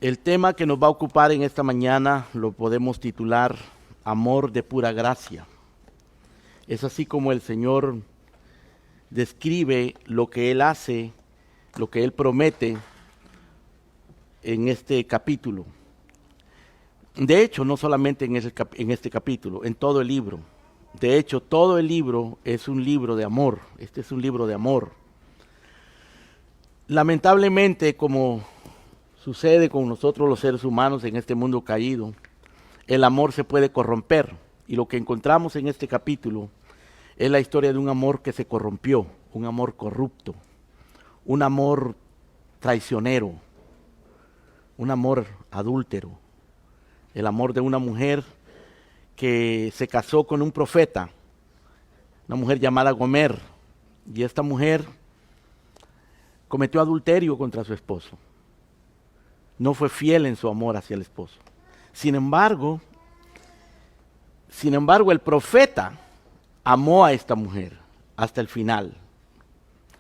El tema que nos va a ocupar en esta mañana lo podemos titular Amor de pura gracia. Es así como el Señor describe lo que Él hace, lo que Él promete en este capítulo. De hecho, no solamente en este capítulo, en todo el libro. De hecho, todo el libro es un libro de amor. Este es un libro de amor. Lamentablemente, como sucede con nosotros los seres humanos en este mundo caído, el amor se puede corromper. Y lo que encontramos en este capítulo es la historia de un amor que se corrompió, un amor corrupto, un amor traicionero, un amor adúltero, el amor de una mujer que se casó con un profeta, una mujer llamada Gomer, y esta mujer cometió adulterio contra su esposo. No fue fiel en su amor hacia el esposo. Sin embargo, el profeta amó a esta mujer hasta el final.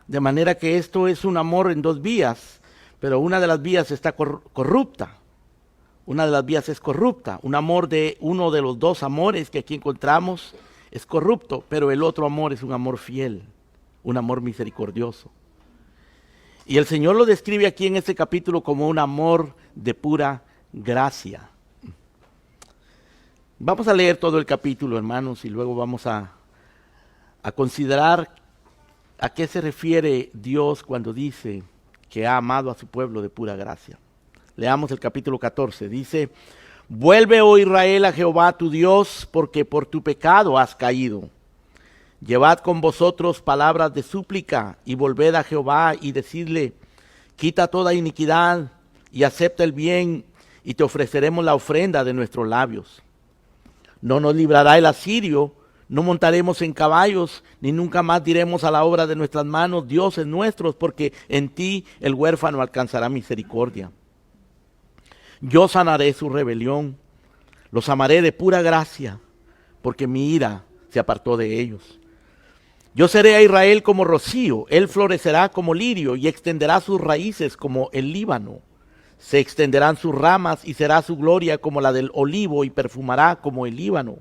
De manera que esto es un amor en dos vías, pero una de las vías está corrupta. Una de las vías es corrupta. Un amor de uno de los dos amores que aquí encontramos es corrupto, pero el otro amor es un amor fiel, un amor misericordioso. Y el Señor lo describe aquí en este capítulo como un amor de pura gracia. Vamos a leer todo el capítulo, hermanos, y luego vamos a considerar a qué se refiere Dios cuando dice que ha amado a su pueblo de pura gracia. Leamos el capítulo 14, dice: Vuelve, oh Israel, a Jehová tu Dios, porque por tu pecado has caído. Llevad con vosotros palabras de súplica, y volved a Jehová y decidle: Quita toda iniquidad, y acepta el bien, y te ofreceremos la ofrenda de nuestros labios. No nos librará el asirio, no montaremos en caballos, ni nunca más diremos a la obra de nuestras manos: dioses nuestros, porque en ti el huérfano alcanzará misericordia. Yo sanaré su rebelión, los amaré de pura gracia, porque mi ira se apartó de ellos. Yo seré a Israel como rocío, él florecerá como lirio y extenderá sus raíces como el Líbano. Se extenderán sus ramas y será su gloria como la del olivo y perfumará como el Líbano.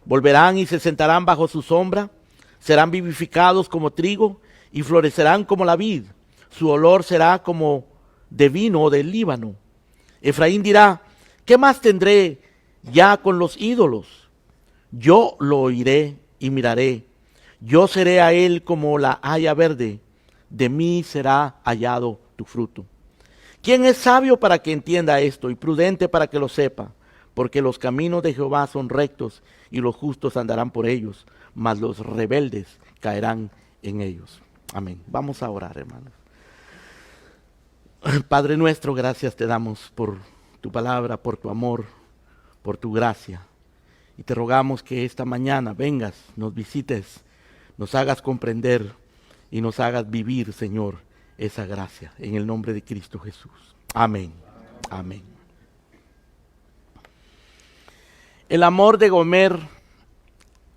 Volverán y se sentarán bajo su sombra, serán vivificados como trigo y florecerán como la vid. Su olor será como de vino del Líbano. Efraín dirá: ¿qué más tendré ya con los ídolos? Yo lo oiré y miraré. Yo seré a él como la haya verde. De mí será hallado tu fruto. ¿Quién es sabio para que entienda esto y prudente para que lo sepa? Porque los caminos de Jehová son rectos y los justos andarán por ellos, mas los rebeldes caerán en ellos. Amén. Vamos a orar, hermanos. Padre nuestro, gracias te damos por tu palabra, por tu amor, por tu gracia. Y te rogamos que esta mañana vengas, nos visites, nos hagas comprender y nos hagas vivir, Señor, esa gracia. En el nombre de Cristo Jesús. Amén. Amén. El amor de Gomer,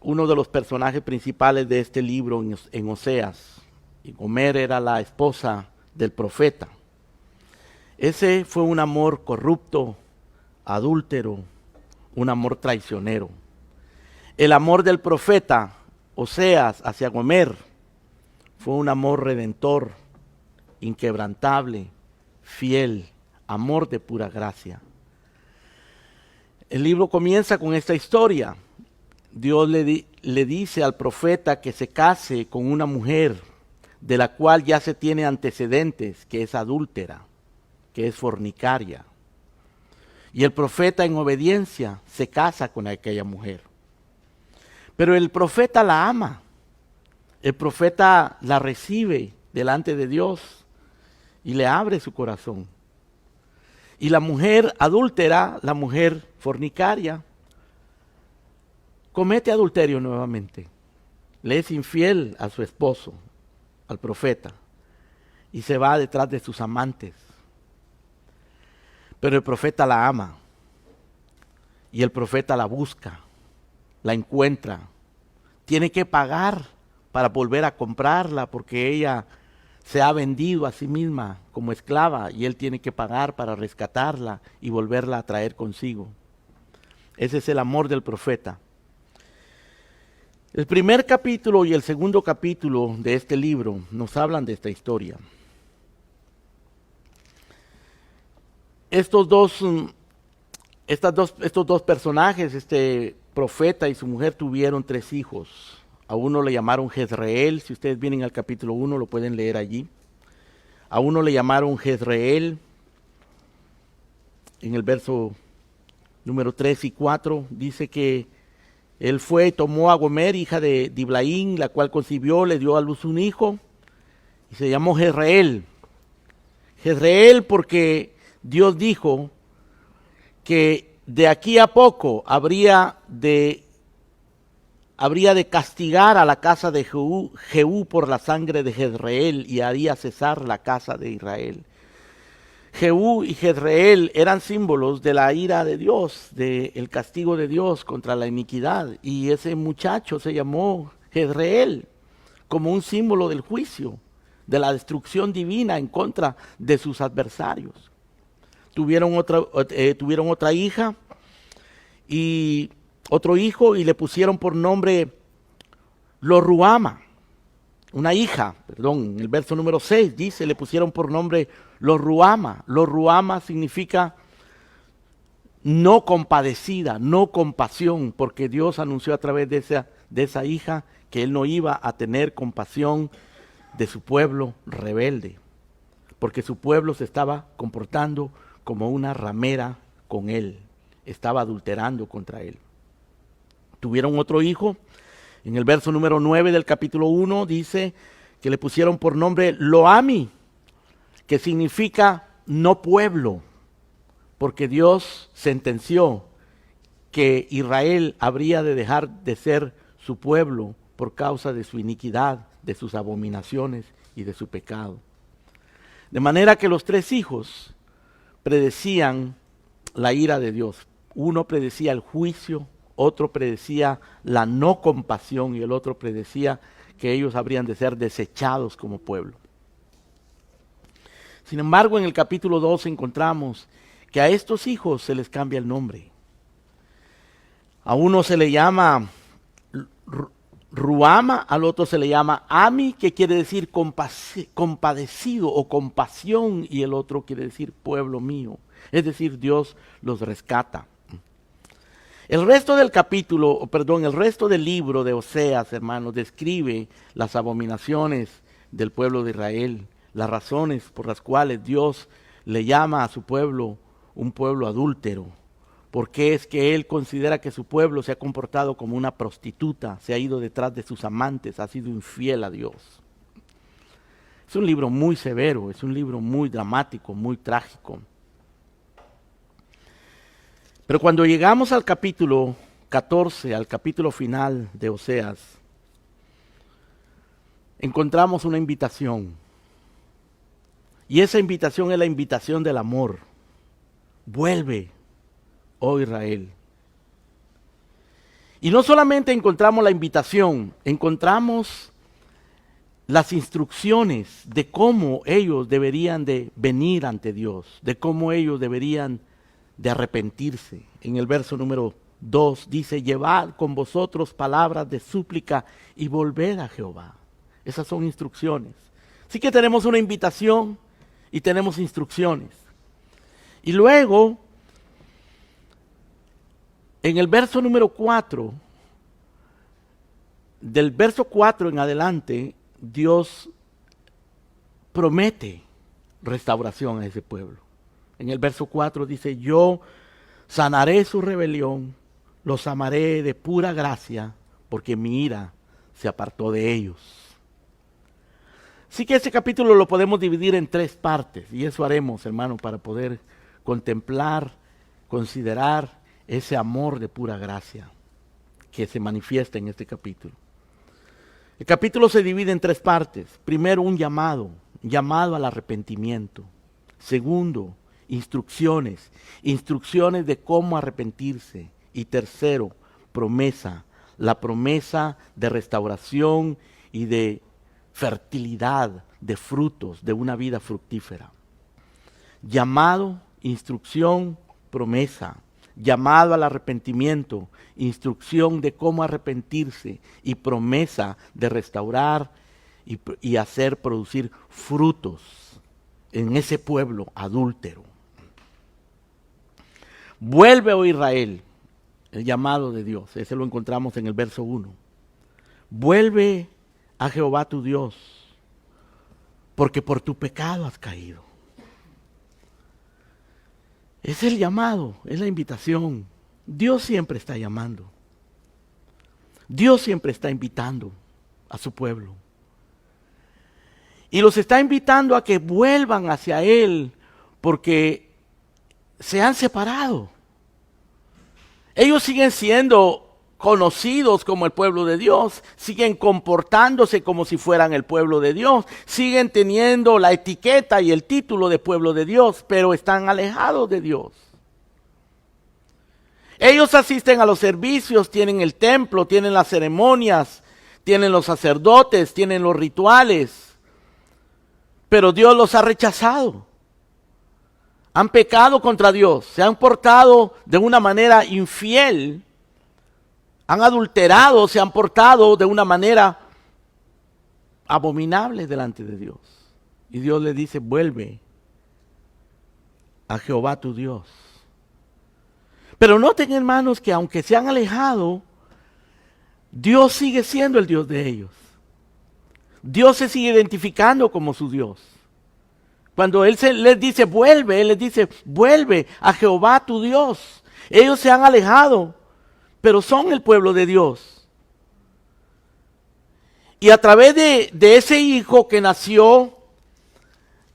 uno de los personajes principales de este libro en Oseas. Y Gomer era la esposa del profeta. Ese fue un amor corrupto, adúltero, un amor traicionero. El amor del profeta Oseas hacia Gomer fue un amor redentor, inquebrantable, fiel, amor de pura gracia. El libro comienza con esta historia. Dios le dice al profeta que se case con una mujer de la cual ya se tiene antecedentes, que es adúltera, que es fornicaria. Y el profeta, en obediencia, se casa con aquella mujer. Pero el profeta la ama. El profeta la recibe delante de Dios y le abre su corazón. Y la mujer adúltera, la mujer fornicaria, comete adulterio nuevamente. Le es infiel a su esposo, al profeta, y se va detrás de sus amantes. Pero el profeta la ama y el profeta la busca, la encuentra. Tiene que pagar para volver a comprarla porque ella se ha vendido a sí misma como esclava y él tiene que pagar para rescatarla y volverla a traer consigo. Ese es el amor del profeta. El primer capítulo y el segundo capítulo de este libro nos hablan de esta historia. Estos dos personajes, este profeta y su mujer, tuvieron 3 hijos. A uno le llamaron Jezreel. Si ustedes vienen al capítulo 1 lo pueden leer allí. A uno le llamaron Jezreel. En el verso número 3 y 4 dice que él fue y tomó a Gomer, hija de Diblaín, la cual concibió, le dio a luz un hijo y se llamó Jezreel. Jezreel porque Dios dijo que de aquí a poco habría de castigar a la casa de Jehú por la sangre de Jezreel y haría cesar la casa de Israel. Jehú y Jezreel eran símbolos de la ira de Dios, del castigo de Dios contra la iniquidad. Y ese muchacho se llamó Jezreel como un símbolo del juicio, de la destrucción divina en contra de sus adversarios. Tuvieron otra hija y otro hijo y le pusieron por nombre Lo-ruhama. Una hija, en el verso número 6 dice, le pusieron por nombre Lo-ruhama. Lo-ruhama significa no compadecida, no compasión, porque Dios anunció a través de esa hija que Él no iba a tener compasión de su pueblo rebelde, porque su pueblo se estaba comportando como una ramera con Él, estaba adulterando contra Él. Tuvieron otro hijo. En el verso número 9 del capítulo 1 dice que le pusieron por nombre Lo-ami, que significa no pueblo, porque Dios sentenció que Israel habría de dejar de ser su pueblo por causa de su iniquidad, de sus abominaciones y de su pecado. De manera que los 3 hijos predecían la ira de Dios. Uno predecía el juicio, otro predecía la no compasión y el otro predecía que ellos habrían de ser desechados como pueblo. Sin embargo, en el capítulo 2 encontramos que a estos hijos se les cambia el nombre. A uno se le llama Ruhama, al otro se le llama Ami, que quiere decir compadecido o compasión, y el otro quiere decir pueblo mío. Es decir, Dios los rescata. El resto del libro de Oseas, hermanos, describe las abominaciones del pueblo de Israel, las razones por las cuales Dios le llama a su pueblo un pueblo adúltero, porque es que Él considera que su pueblo se ha comportado como una prostituta, se ha ido detrás de sus amantes, ha sido infiel a Dios. Es un libro muy severo, es un libro muy dramático, muy trágico. Pero cuando llegamos al capítulo 14, al capítulo final de Oseas, encontramos una invitación. Y esa invitación es la invitación del amor. Vuelve, oh Israel. Y no solamente encontramos la invitación, encontramos las instrucciones de cómo ellos deberían de venir ante Dios, de cómo ellos deberían de arrepentirse. En el verso número 2 dice, llevad con vosotros palabras de súplica y volved a Jehová. Esas son instrucciones. Así que tenemos una invitación y tenemos instrucciones. Y luego, en el verso número 4, del verso 4 en adelante, Dios promete restauración a ese pueblo. En el verso 4 dice, yo sanaré su rebelión, los amaré de pura gracia, porque mi ira se apartó de ellos. Así que este capítulo lo podemos dividir en 3 partes, y eso haremos, hermano, para poder contemplar, considerar ese amor de pura gracia que se manifiesta en este capítulo. El capítulo se divide en 3 partes. Primero, un llamado al arrepentimiento. Segundo, instrucciones de cómo arrepentirse. Y tercero, promesa, la promesa de restauración y de fertilidad de frutos de una vida fructífera. Llamado, instrucción, promesa. Llamado al arrepentimiento, instrucción de cómo arrepentirse y promesa de restaurar y hacer producir frutos en ese pueblo adúltero. Vuelve, oh Israel, el llamado de Dios. Ese lo encontramos en el verso 1. Vuelve a Jehová tu Dios, porque por tu pecado has caído. Es el llamado, es la invitación. Dios siempre está llamando. Dios siempre está invitando a su pueblo. Y los está invitando a que vuelvan hacia Él porque se han separado. Ellos siguen siendo conocidos como el pueblo de Dios, siguen comportándose como si fueran el pueblo de Dios, siguen teniendo la etiqueta y el título de pueblo de Dios, pero están alejados de Dios. Ellos asisten a los servicios, tienen el templo, tienen las ceremonias, tienen los sacerdotes, tienen los rituales, pero Dios los ha rechazado. Han pecado contra Dios, se han portado de una manera infiel, han adulterado, se han portado de una manera abominable delante de Dios. Y Dios le dice, vuelve a Jehová tu Dios. Pero noten, hermanos, que aunque se han alejado, Dios sigue siendo el Dios de ellos. Dios se sigue identificando como su Dios. Cuando Él les dice, vuelve, Él les dice, vuelve a Jehová tu Dios. Ellos se han alejado, pero son el pueblo de Dios. Y a través de ese hijo que nació,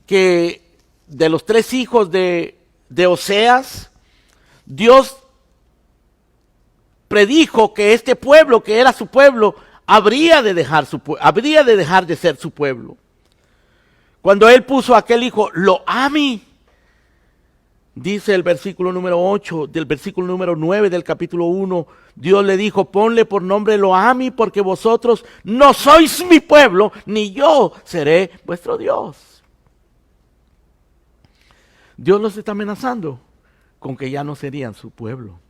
que de los 3 hijos de Oseas, Dios predijo que este pueblo, que era su pueblo, habría de dejar de ser su pueblo. Cuando Él puso a aquel hijo, Lo-Ami, dice el versículo número 8, del versículo número 9 del capítulo 1, Dios le dijo, ponle por nombre Lo-Ami, porque vosotros no sois mi pueblo, ni yo seré vuestro Dios. Dios los está amenazando con que ya no serían su pueblo.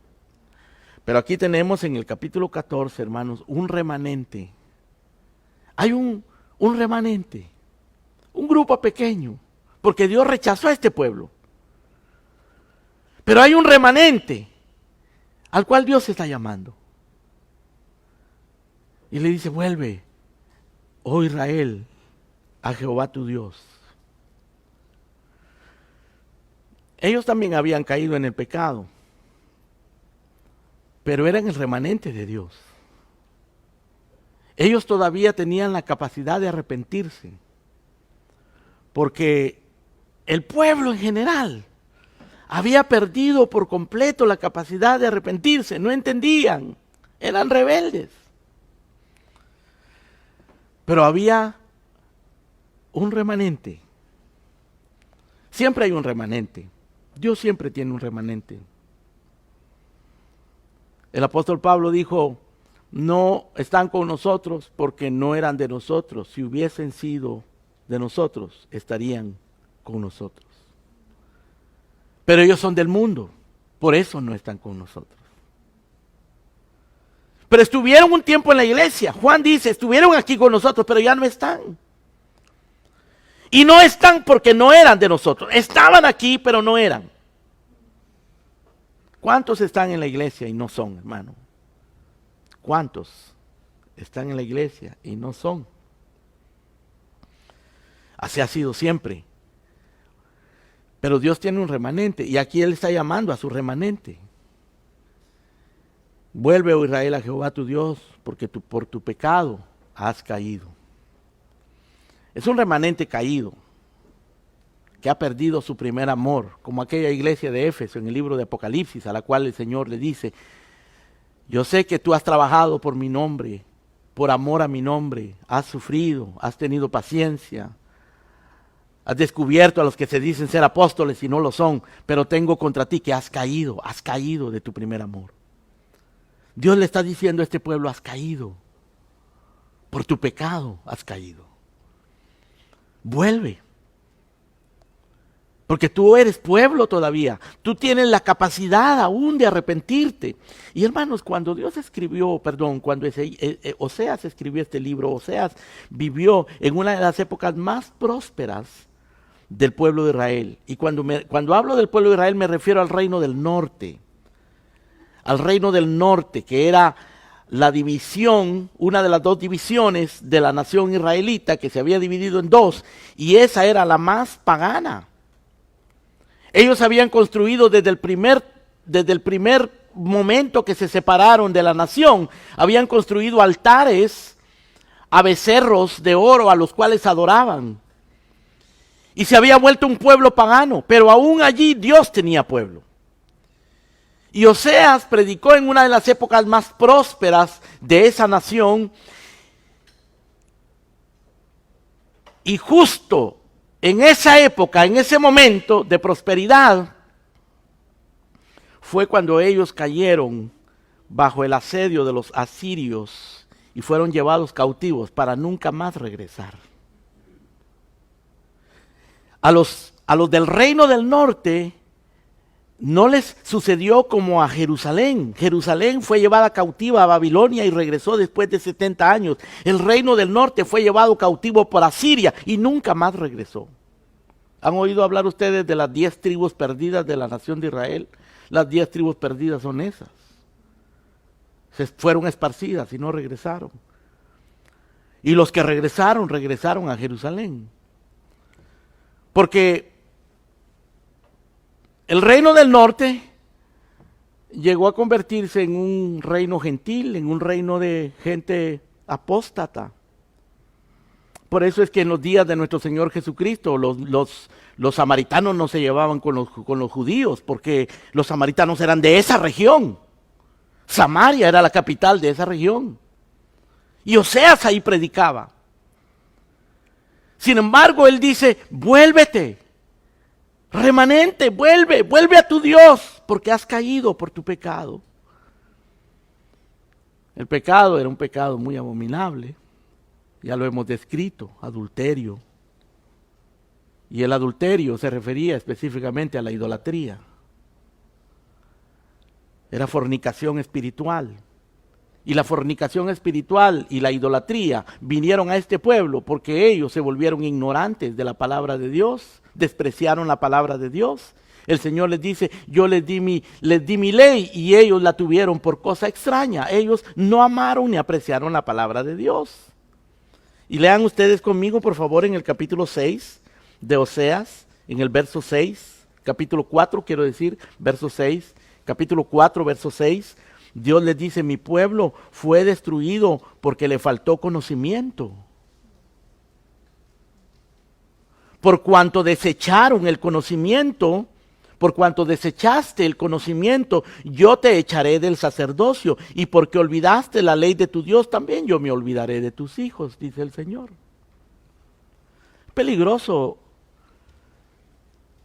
Pero aquí tenemos en el capítulo 14, hermanos, un remanente. Hay un remanente, un grupo pequeño, porque Dios rechazó a este pueblo. Pero hay un remanente al cual Dios está llamando. Y le dice, vuelve, oh Israel, a Jehová tu Dios. Ellos también habían caído en el pecado, pero eran el remanente de Dios. Ellos todavía tenían la capacidad de arrepentirse, porque el pueblo en general había perdido por completo la capacidad de arrepentirse, no entendían, eran rebeldes. Pero había un remanente. Siempre hay un remanente. Dios siempre tiene un remanente. El apóstol Pablo dijo, no están con nosotros porque no eran de nosotros. Si hubiesen sido de nosotros, estarían con nosotros. Pero ellos son del mundo, por eso no están con nosotros. Pero estuvieron un tiempo en la iglesia. Juan dice, estuvieron aquí con nosotros, pero ya no están. Y no están porque no eran de nosotros. Estaban aquí, pero no eran. ¿Cuántos están en la iglesia y no son, hermano? ¿Cuántos están en la iglesia y no son? Así ha sido siempre. Pero Dios tiene un remanente y aquí Él está llamando a su remanente. Vuelve, oh Israel, a Jehová tu Dios, porque por tu pecado has caído. Es un remanente caído, que ha perdido su primer amor, como aquella iglesia de Éfeso en el libro de Apocalipsis, a la cual el Señor le dice, yo sé que tú has trabajado por mi nombre, por amor a mi nombre, has sufrido, has tenido paciencia, has descubierto a los que se dicen ser apóstoles y no lo son, pero tengo contra ti que has caído de tu primer amor. Dios le está diciendo a este pueblo, has caído, por tu pecado has caído. vuelve. Porque tú eres pueblo todavía. Tú tienes la capacidad aún de arrepentirte. Y hermanos, cuando cuando Oseas escribió este libro, Oseas vivió en una de las épocas más prósperas del pueblo de Israel. Y cuando hablo del pueblo de Israel me refiero al reino del norte. Al reino del norte, que era la división, una de las dos divisiones de la nación israelita que se había dividido en dos. Y esa era la más pagana. Ellos habían construido desde el primer momento que se separaron de la nación, habían construido altares a becerros de oro a los cuales adoraban. Y se había vuelto un pueblo pagano, pero aún allí Dios tenía pueblo. Y Oseas predicó en una de las épocas más prósperas de esa nación. Y justo en esa época, en ese momento de prosperidad, fue cuando ellos cayeron bajo el asedio de los asirios y fueron llevados cautivos para nunca más regresar. A los del reino del norte no les sucedió como a Jerusalén. Jerusalén fue llevada cautiva a Babilonia y regresó después de 70 años. El reino del norte fue llevado cautivo por Asiria y nunca más regresó. ¿Han oído hablar ustedes de las 10 tribus perdidas de la nación de Israel? Las 10 tribus perdidas son esas. Se fueron esparcidas y no regresaron. Y los que regresaron a Jerusalén. Porque el reino del norte llegó a convertirse en un reino gentil, en un reino de gente apóstata. Por eso es que en los días de nuestro Señor Jesucristo los samaritanos no se llevaban con los judíos, porque los samaritanos eran de esa región. Samaria era la capital de esa región. Y Oseas ahí predicaba. Sin embargo, él dice, vuélvete, remanente, vuelve a tu Dios, porque has caído por tu pecado. El pecado era un pecado muy abominable. Ya lo hemos descrito, adulterio. Y el adulterio se refería específicamente a la idolatría. Era fornicación espiritual. Y la fornicación espiritual y la idolatría vinieron a este pueblo porque ellos se volvieron ignorantes de la palabra de Dios, despreciaron la palabra de Dios. El Señor les dice, yo les di mi ley y ellos la tuvieron por cosa extraña. Ellos no amaron ni apreciaron la palabra de Dios. Y lean ustedes conmigo, por favor, en el capítulo 6 de Oseas, en el verso 6, capítulo 4, quiero decir, verso 6, capítulo 4, verso 6. Dios les dice, mi pueblo fue destruido porque le faltó conocimiento. Por cuanto desecharon el conocimiento, por cuanto desechaste el conocimiento, yo te echaré del sacerdocio. Y porque olvidaste la ley de tu Dios, también yo me olvidaré de tus hijos, dice el Señor. Es peligroso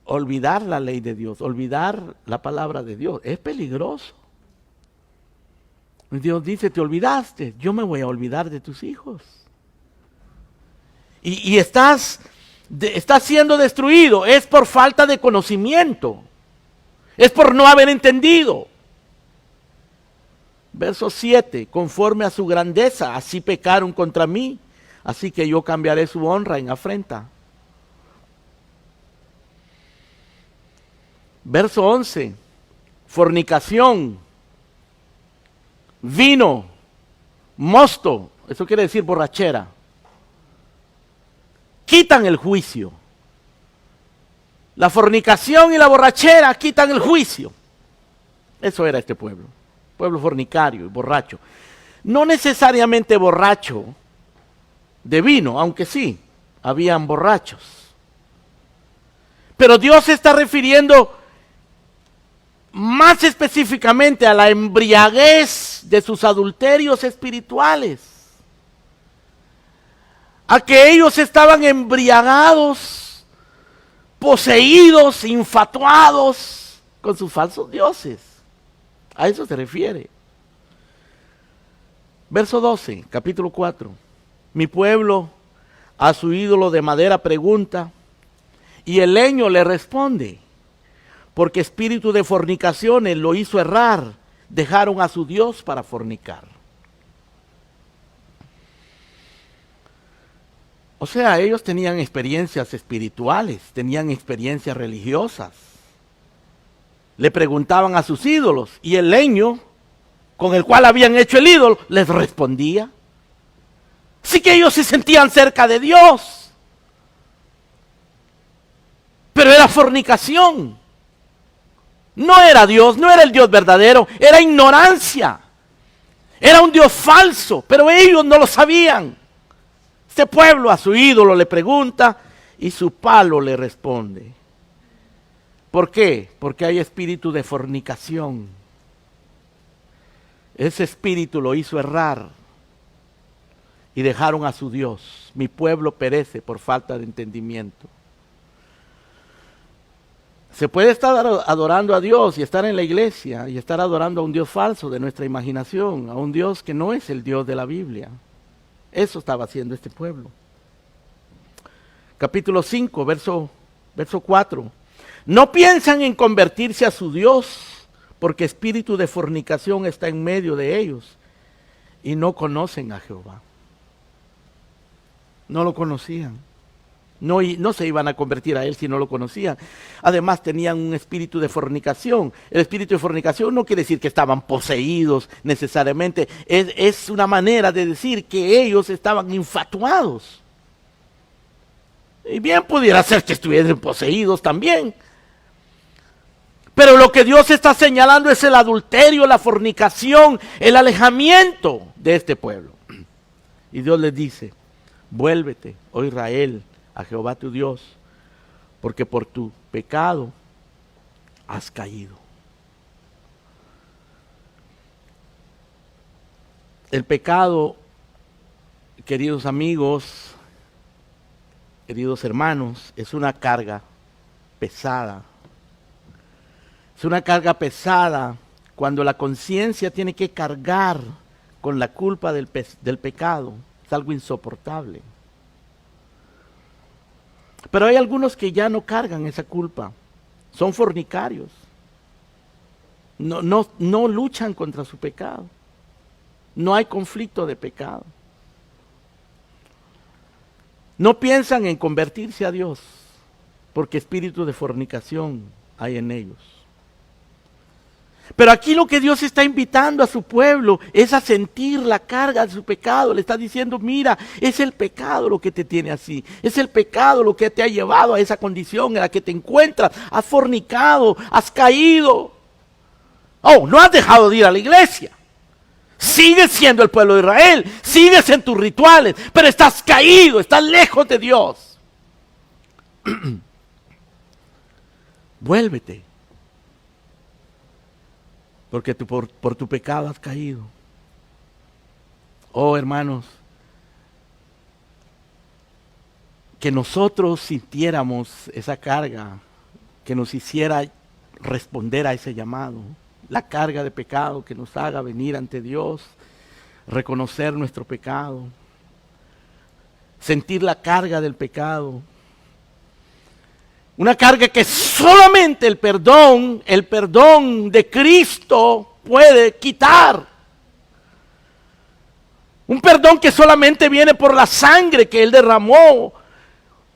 olvidar la ley de Dios, olvidar la palabra de Dios. Es peligroso. Dios dice, te olvidaste, yo me voy a olvidar de tus hijos. Y estás siendo destruido, es por falta de conocimiento, es por no haber entendido. Verso 7, conforme a su grandeza, así pecaron contra mí, así que yo cambiaré su honra en afrenta. Verso 11, fornicación, vino, mosto, eso quiere decir borrachera. Quitan el juicio. La fornicación y la borrachera quitan el juicio. Eso era este pueblo fornicario y borracho. No necesariamente borracho de vino, aunque sí, habían borrachos. Pero Dios se está refiriendo más específicamente a la embriaguez de sus adulterios espirituales. A que ellos estaban embriagados, poseídos, infatuados con sus falsos dioses. A eso se refiere. Verso 12, capítulo 4. Mi pueblo a su ídolo de madera pregunta, y el leño le responde, porque espíritu de fornicaciones lo hizo errar, dejaron a su Dios para fornicar. O sea, ellos tenían experiencias espirituales, tenían experiencias religiosas. Le preguntaban a sus ídolos y el leño con el cual habían hecho el ídolo les respondía. Sí que ellos se sentían cerca de Dios, pero era fornicación. No era Dios, no era el Dios verdadero, era ignorancia. Era un Dios falso, pero ellos no lo sabían. Este pueblo a su ídolo le pregunta y su palo le responde. ¿Por qué? Porque hay espíritu de fornicación. Ese espíritu lo hizo errar y dejaron a su Dios. Mi pueblo perece por falta de entendimiento. Se puede estar adorando a Dios y estar en la iglesia y estar adorando a un Dios falso de nuestra imaginación, a un Dios que no es el Dios de la Biblia. Eso estaba haciendo este pueblo. Capítulo 5, verso 4. No piensan en convertirse a su Dios, porque espíritu de fornicación está en medio de ellos y no conocen a Jehová. No lo conocían. No se iban a convertir a él si no lo conocían. Además tenían un espíritu de fornicación. El espíritu de fornicación no quiere decir que estaban poseídos necesariamente. Es una manera de decir que ellos estaban infatuados. Y bien pudiera ser que estuviesen poseídos también. Pero lo que Dios está señalando es el adulterio, la fornicación, el alejamiento de este pueblo. Y Dios les dice, vuélvete, oh Israel, a Jehová tu Dios, porque por tu pecado has caído. El pecado, queridos amigos, queridos hermanos, es una carga pesada. Es una carga pesada cuando la conciencia tiene que cargar con la culpa del pecado. Es algo insoportable. Pero hay algunos que ya no cargan esa culpa. Son fornicarios. No luchan contra su pecado. No hay conflicto de pecado. No piensan en convertirse a Dios, porque espíritu de fornicación hay en ellos. Pero aquí lo que Dios está invitando a su pueblo es a sentir la carga de su pecado. Le está diciendo, mira, es el pecado lo que te tiene así. Es el pecado lo que te ha llevado a esa condición en la que te encuentras. Has fornicado, has caído. Oh, no has dejado de ir a la iglesia. Sigues siendo el pueblo de Israel. Sigues en tus rituales. Pero estás caído, estás lejos de Dios. Vuélvete. Porque por tu pecado has caído. Oh, hermanos, que nosotros sintiéramos esa carga, que nos hiciera responder a ese llamado, la carga de pecado que nos haga venir ante Dios, reconocer nuestro pecado, sentir la carga del pecado. Una carga que solamente el perdón de Cristo puede quitar. Un perdón que solamente viene por la sangre que Él derramó.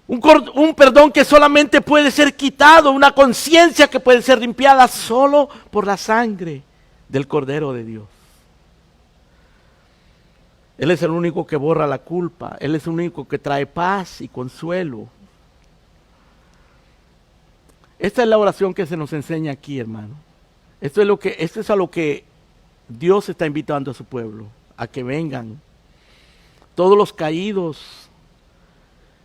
Un perdón que solamente puede ser quitado. Una conciencia que puede ser limpiada solo por la sangre del Cordero de Dios. Él es el único que borra la culpa. Él es el único que trae paz y consuelo. Esta es la oración que se nos enseña aquí, hermano. Esto es a lo que Dios está invitando a su pueblo, a que vengan todos los caídos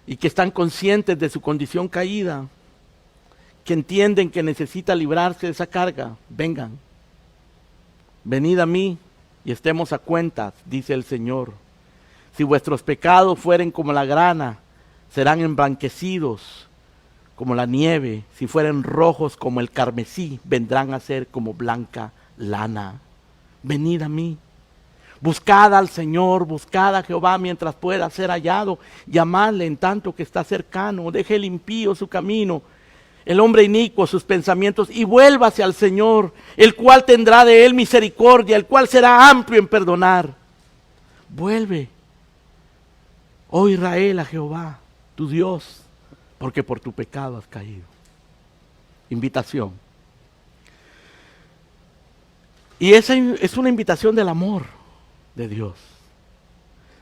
y que están conscientes de su condición caída, que entienden que necesita librarse de esa carga, vengan. Venid a mí y estemos a cuentas, dice el Señor. Si vuestros pecados fueren como la grana, serán emblanquecidos como la nieve. Si fueren rojos como el carmesí, vendrán a ser como blanca lana. Venid a mí. Buscad al Señor, buscad a Jehová mientras pueda ser hallado, llamadle en tanto que está cercano, deje el impío su camino, el hombre inicuo sus pensamientos, y vuélvase al Señor, el cual tendrá de él misericordia, el cual será amplio en perdonar. Vuelve, oh Israel, a Jehová, tu Dios, porque por tu pecado has caído. Invitación. Y esa es una invitación del amor de Dios.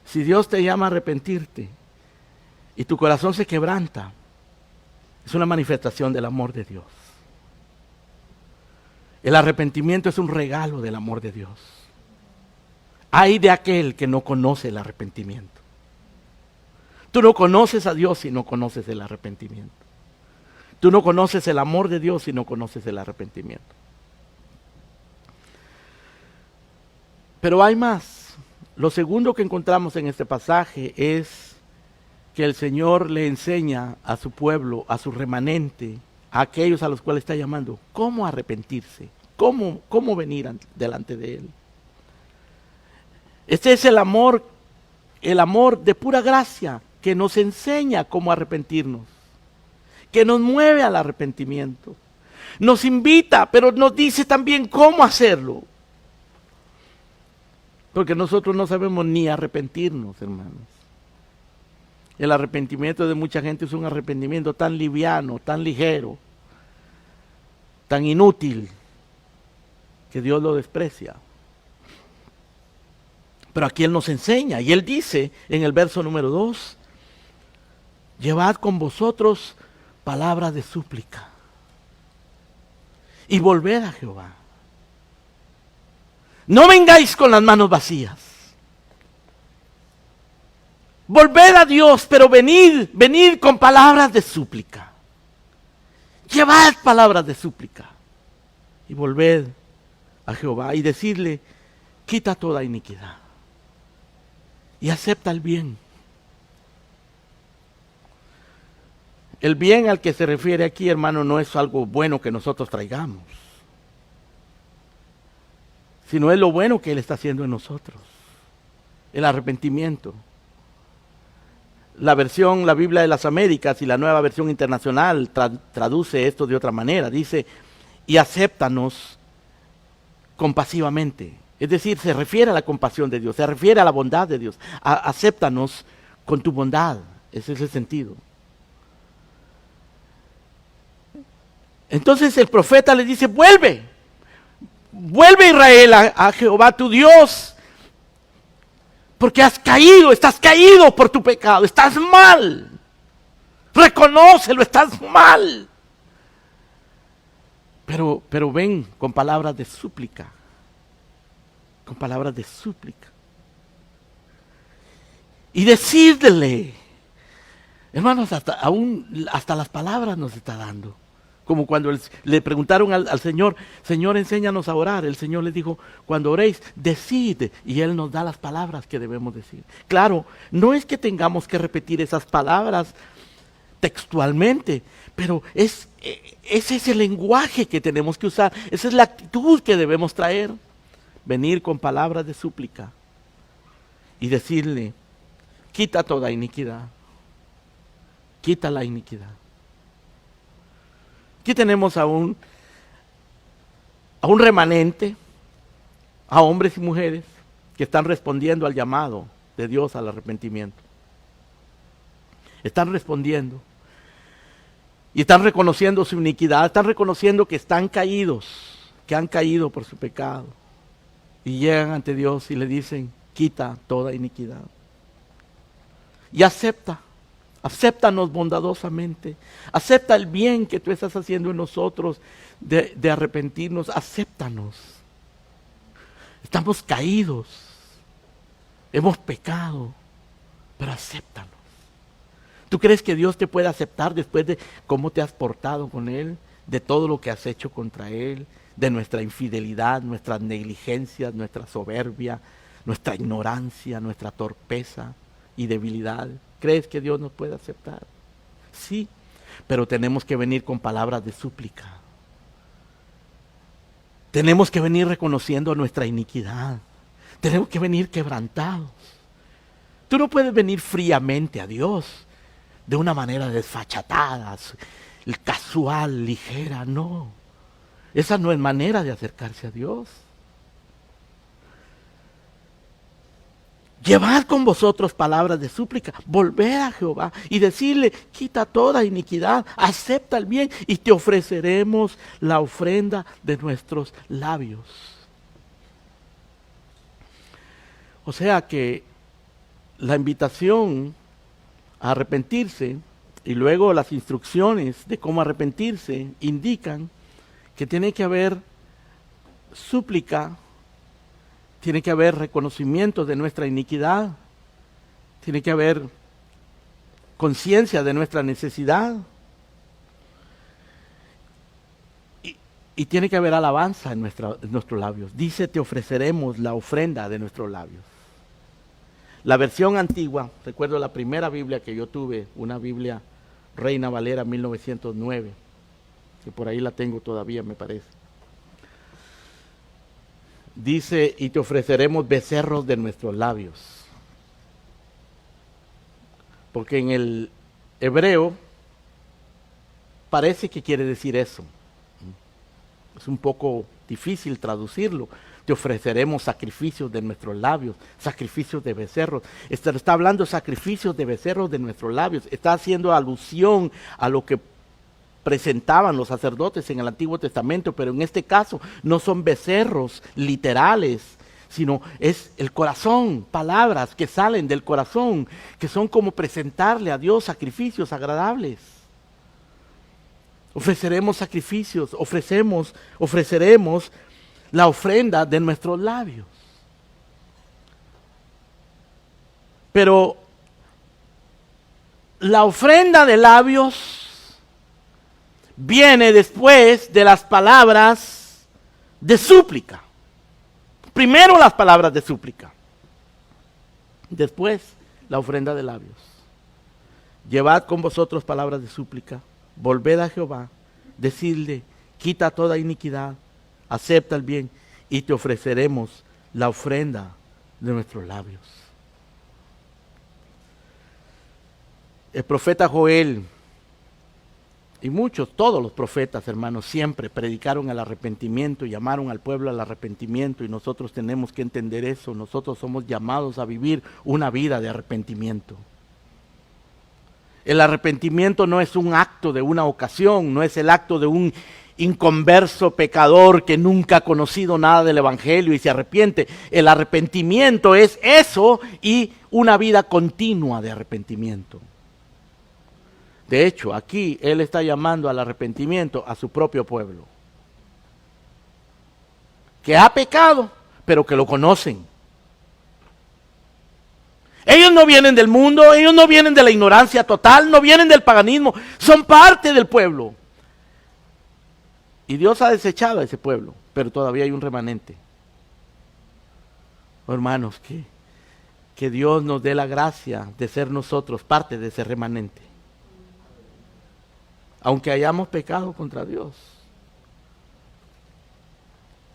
Si Dios te llama a arrepentirte y tu corazón se quebranta, es una manifestación del amor de Dios. El arrepentimiento es un regalo del amor de Dios. Ay de aquel que no conoce el arrepentimiento. Tú no conoces a Dios si no conoces el arrepentimiento. Tú no conoces el amor de Dios si no conoces el arrepentimiento. Pero hay más. Lo segundo que encontramos en este pasaje es que el Señor le enseña a su pueblo, a su remanente, a aquellos a los cuales está llamando, cómo arrepentirse, cómo venir delante de Él. Este es el amor de pura gracia que nos enseña cómo arrepentirnos, que nos mueve al arrepentimiento. Nos invita, pero nos dice también cómo hacerlo. Porque nosotros no sabemos ni arrepentirnos, hermanos. El arrepentimiento de mucha gente es un arrepentimiento tan liviano, tan ligero, tan inútil, que Dios lo desprecia. Pero aquí Él nos enseña, y Él dice en el verso número 2, llevad con vosotros palabras de súplica, y volved a Jehová. No vengáis con las manos vacías. Volved a Dios, pero venid con palabras de súplica. Llevad palabras de súplica. Y volved a Jehová y decidle, quita toda iniquidad. Y acepta el bien. El bien al que se refiere aquí, hermano, no es algo bueno que nosotros traigamos, sino es lo bueno que Él está haciendo en nosotros. El arrepentimiento. La Biblia de las Américas y la Nueva Versión Internacional traduce esto de otra manera. Dice, y acéptanos compasivamente. Es decir, se refiere a la compasión de Dios, se refiere a la bondad de Dios. Acéptanos con tu bondad. Ese es el sentido. Entonces el profeta le dice, vuelve Israel a Jehová tu Dios, porque estás caído por tu pecado, estás mal, reconócelo, estás mal. Pero ven con palabras de súplica, y decídele, hermanos, hasta las palabras nos está dando. Como cuando le preguntaron al Señor, Señor, enséñanos a orar. El Señor les dijo, cuando oréis, decid. Y Él nos da las palabras que debemos decir. Claro, no es que tengamos que repetir esas palabras textualmente, pero ese es el lenguaje que tenemos que usar. Esa es la actitud que debemos traer. Venir con palabras de súplica y decirle, quita toda iniquidad. Quita la iniquidad. Aquí tenemos a un remanente, a hombres y mujeres que están respondiendo al llamado de Dios al arrepentimiento. Están respondiendo y están reconociendo su iniquidad, están reconociendo que están caídos, que han caído por su pecado. Y llegan ante Dios y le dicen, quita toda iniquidad. Y acéptanos bondadosamente, acepta el bien que tú estás haciendo en nosotros de arrepentirnos, acéptanos. Estamos caídos, hemos pecado, pero acéptanos. ¿Tú crees que Dios te puede aceptar después de cómo te has portado con Él, de todo lo que has hecho contra Él, de nuestra infidelidad, nuestras negligencias, nuestra soberbia, nuestra ignorancia, nuestra torpeza y debilidad? ¿Crees que Dios nos puede aceptar? Sí, pero tenemos que venir con palabras de súplica. Tenemos que venir reconociendo nuestra iniquidad. Tenemos que venir quebrantados. Tú no puedes venir fríamente a Dios de una manera desfachatada, casual, ligera, no. Esa no es manera de acercarse a Dios. Llevad con vosotros palabras de súplica, volver a Jehová y decirle, quita toda iniquidad, acepta el bien y te ofreceremos la ofrenda de nuestros labios. O sea que la invitación a arrepentirse y luego las instrucciones de cómo arrepentirse indican que tiene que haber súplica, tiene que haber reconocimiento de nuestra iniquidad, tiene que haber conciencia de nuestra necesidad y tiene que haber alabanza en nuestros labios. Dice, te ofreceremos la ofrenda de nuestros labios. La versión antigua, recuerdo la primera Biblia que yo tuve, una Biblia Reina Valera 1909, que por ahí la tengo todavía, me parece. Dice, y te ofreceremos becerros de nuestros labios. Porque en el hebreo parece que quiere decir eso. Es un poco difícil traducirlo. Te ofreceremos sacrificios de nuestros labios, sacrificios de becerros. Está hablando de sacrificios de becerros de nuestros labios. Está haciendo alusión a lo que presentaban los sacerdotes en el Antiguo Testamento, pero en este caso no son becerros literales, sino es el corazón, palabras que salen del corazón, que son como presentarle a Dios sacrificios agradables. Ofreceremos sacrificios, ofreceremos la ofrenda de nuestros labios. Pero la ofrenda de labios viene después de las palabras de súplica. Primero las palabras de súplica, después la ofrenda de labios. Llevad con vosotros palabras de súplica, volved a Jehová, decidle, quita toda iniquidad, acepta el bien y te ofreceremos la ofrenda de nuestros labios. El profeta Joel y todos los profetas, hermanos, siempre predicaron el arrepentimiento, llamaron al pueblo al arrepentimiento y nosotros tenemos que entender eso. Nosotros somos llamados a vivir una vida de arrepentimiento. El arrepentimiento no es un acto de una ocasión, no es el acto de un inconverso pecador que nunca ha conocido nada del Evangelio y se arrepiente. El arrepentimiento es eso y una vida continua de arrepentimiento. De hecho, aquí Él está llamando al arrepentimiento a su propio pueblo, que ha pecado, pero que lo conocen. Ellos no vienen del mundo, ellos no vienen de la ignorancia total, no vienen del paganismo, son parte del pueblo. Y Dios ha desechado a ese pueblo, pero todavía hay un remanente. Oh, hermanos, que Dios nos dé la gracia de ser nosotros parte de ese remanente. Aunque hayamos pecado contra Dios.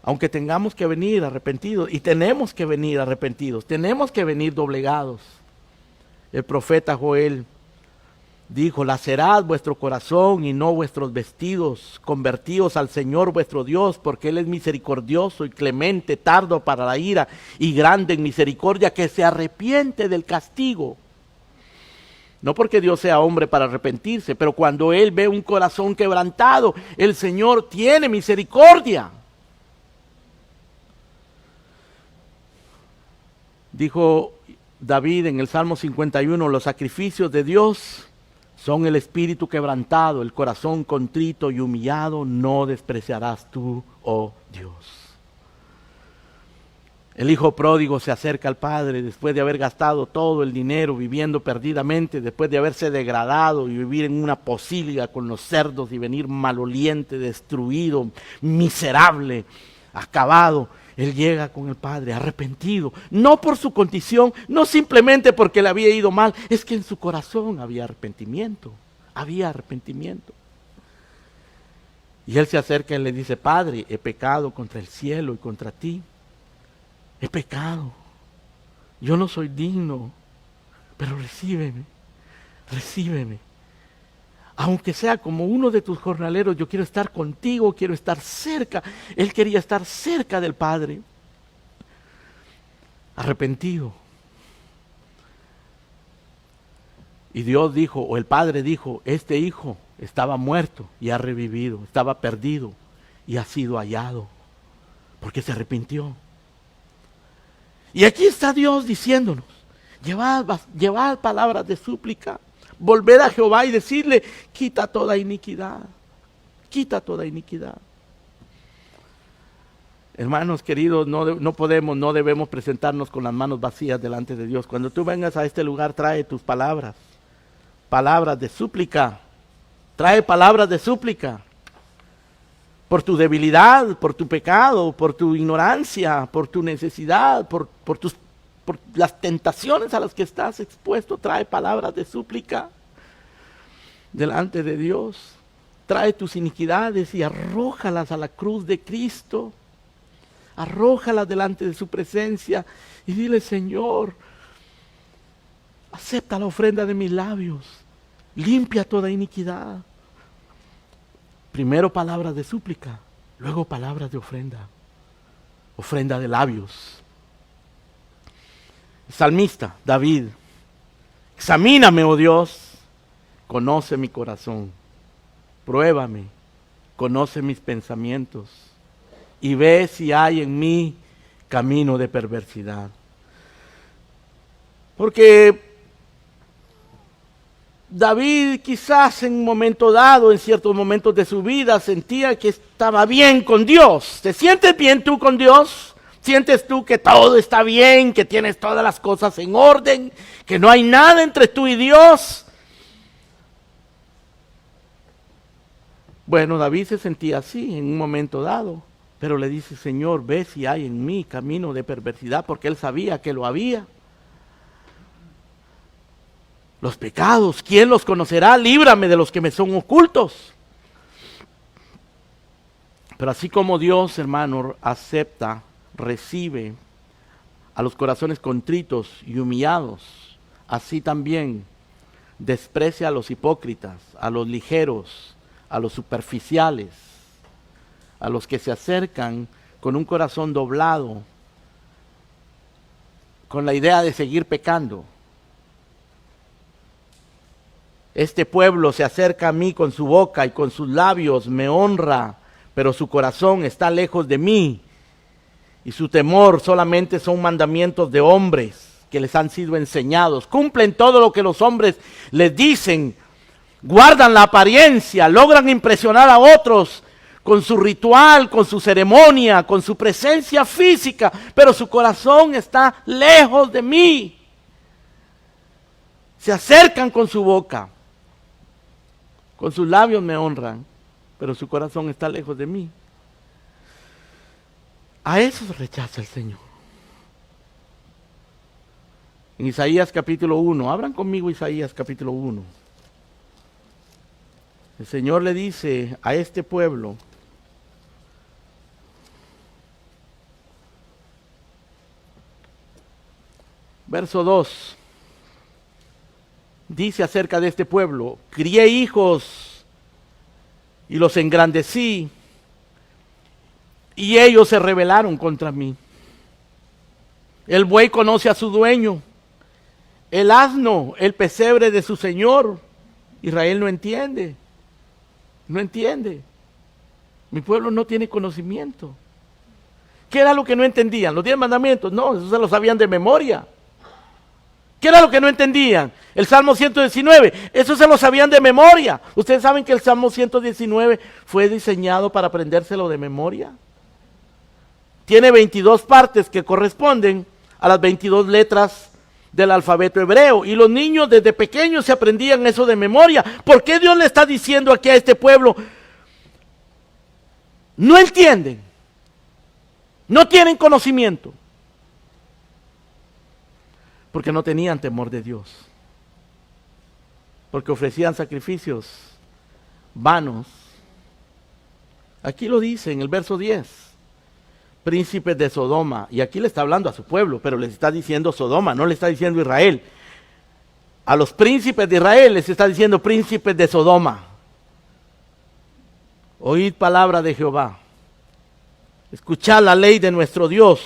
Aunque tengamos que venir arrepentidos, y tenemos que venir arrepentidos, tenemos que venir doblegados. El profeta Joel dijo, lacerad vuestro corazón y no vuestros vestidos, convertíos al Señor vuestro Dios, porque Él es misericordioso y clemente, tardo para la ira y grande en misericordia, que se arrepiente del castigo. No porque Dios sea hombre para arrepentirse, pero cuando Él ve un corazón quebrantado, el Señor tiene misericordia. Dijo David en el Salmo 51, los sacrificios de Dios son el espíritu quebrantado, el corazón contrito y humillado, no despreciarás tú, oh Dios. El hijo pródigo se acerca al padre después de haber gastado todo el dinero viviendo perdidamente, después de haberse degradado y vivir en una pocilga con los cerdos y venir maloliente, destruido, miserable, acabado. Él llega con el padre arrepentido, no por su condición, no simplemente porque le había ido mal, es que en su corazón había arrepentimiento, Y él se acerca y le dice, Padre, he pecado contra el cielo y contra ti. he pecado, yo no soy digno, pero recíbeme, recíbeme. Aunque sea como uno de tus jornaleros, yo quiero estar contigo, quiero estar cerca. Él quería estar cerca del Padre, arrepentido. Y Dios dijo, o el Padre dijo, este hijo estaba muerto y ha revivido, estaba perdido y ha sido hallado, porque se arrepintió. Y aquí está Dios diciéndonos, llevad palabras de súplica, volver a Jehová y decirle, quita toda iniquidad, quita toda iniquidad. Hermanos queridos, no debemos presentarnos con las manos vacías delante de Dios. Cuando tú vengas a este lugar, trae tus palabras, palabras de súplica, trae palabras de súplica. Por tu debilidad, por tu pecado, por tu ignorancia, por tu necesidad, por las tentaciones a las que estás expuesto, trae palabras de súplica delante de Dios. Trae tus iniquidades y arrójalas a la cruz de Cristo. Arrójalas delante de su presencia y dile, Señor, acepta la ofrenda de mis labios, limpia toda iniquidad. Primero palabras de súplica, luego palabras de ofrenda, ofrenda de labios. El salmista David, examíname, oh Dios, conoce mi corazón, pruébame, conoce mis pensamientos y ve si hay en mí camino de perversidad. Porque David quizás en un momento dado, en ciertos momentos de su vida, sentía que estaba bien con Dios. ¿Te sientes bien tú con Dios? ¿Sientes tú que todo está bien, que tienes todas las cosas en orden, que no hay nada entre tú y Dios? Bueno, David se sentía así en un momento dado, pero le dice, Señor, ve si hay en mí camino de perversidad, porque él sabía que lo había. Los pecados, ¿quién los conocerá? Líbrame de los que me son ocultos. Pero así como Dios, hermano, acepta, recibe a los corazones contritos y humillados, así también desprecia a los hipócritas, a los ligeros, a los superficiales, a los que se acercan con un corazón doblado, con la idea de seguir pecando. Este pueblo se acerca a mí con su boca y con sus labios me honra, pero su corazón está lejos de mí y su temor solamente son mandamientos de hombres que les han sido enseñados. Cumplen todo lo que los hombres les dicen, guardan la apariencia, logran impresionar a otros con su ritual, con su ceremonia, con su presencia física, pero su corazón está lejos de mí. Se acercan con su boca. Con sus labios me honran, pero su corazón está lejos de mí. A esos rechaza el Señor. En Isaías capítulo 1, abran conmigo Isaías capítulo 1. El Señor le dice a este pueblo, verso 2, dice acerca de este pueblo, crié hijos y los engrandecí y ellos se rebelaron contra mí. El buey conoce a su dueño, el asno, el pesebre de su señor. Israel no entiende, no entiende. Mi pueblo no tiene conocimiento. ¿Qué era lo que no entendían? ¿Los 10 mandamientos? No, eso se lo sabían de memoria. ¿Qué era lo que no entendían? El Salmo 119, eso se lo sabían de memoria. Ustedes saben que el Salmo 119 fue diseñado para aprendérselo de memoria. Tiene 22 partes que corresponden a las 22 letras del alfabeto hebreo. Y los niños desde pequeños se aprendían eso de memoria. ¿Por qué Dios le está diciendo aquí a este pueblo? No entienden, no tienen conocimiento. Porque no tenían temor de Dios. Porque ofrecían sacrificios vanos. Aquí lo dice en el verso 10. príncipes de Sodoma. Y aquí le está hablando a su pueblo, pero les está diciendo Sodoma, no le está diciendo Israel. A los príncipes de Israel les está diciendo príncipes de Sodoma. Oíd palabra de Jehová. Escuchad la ley de nuestro Dios,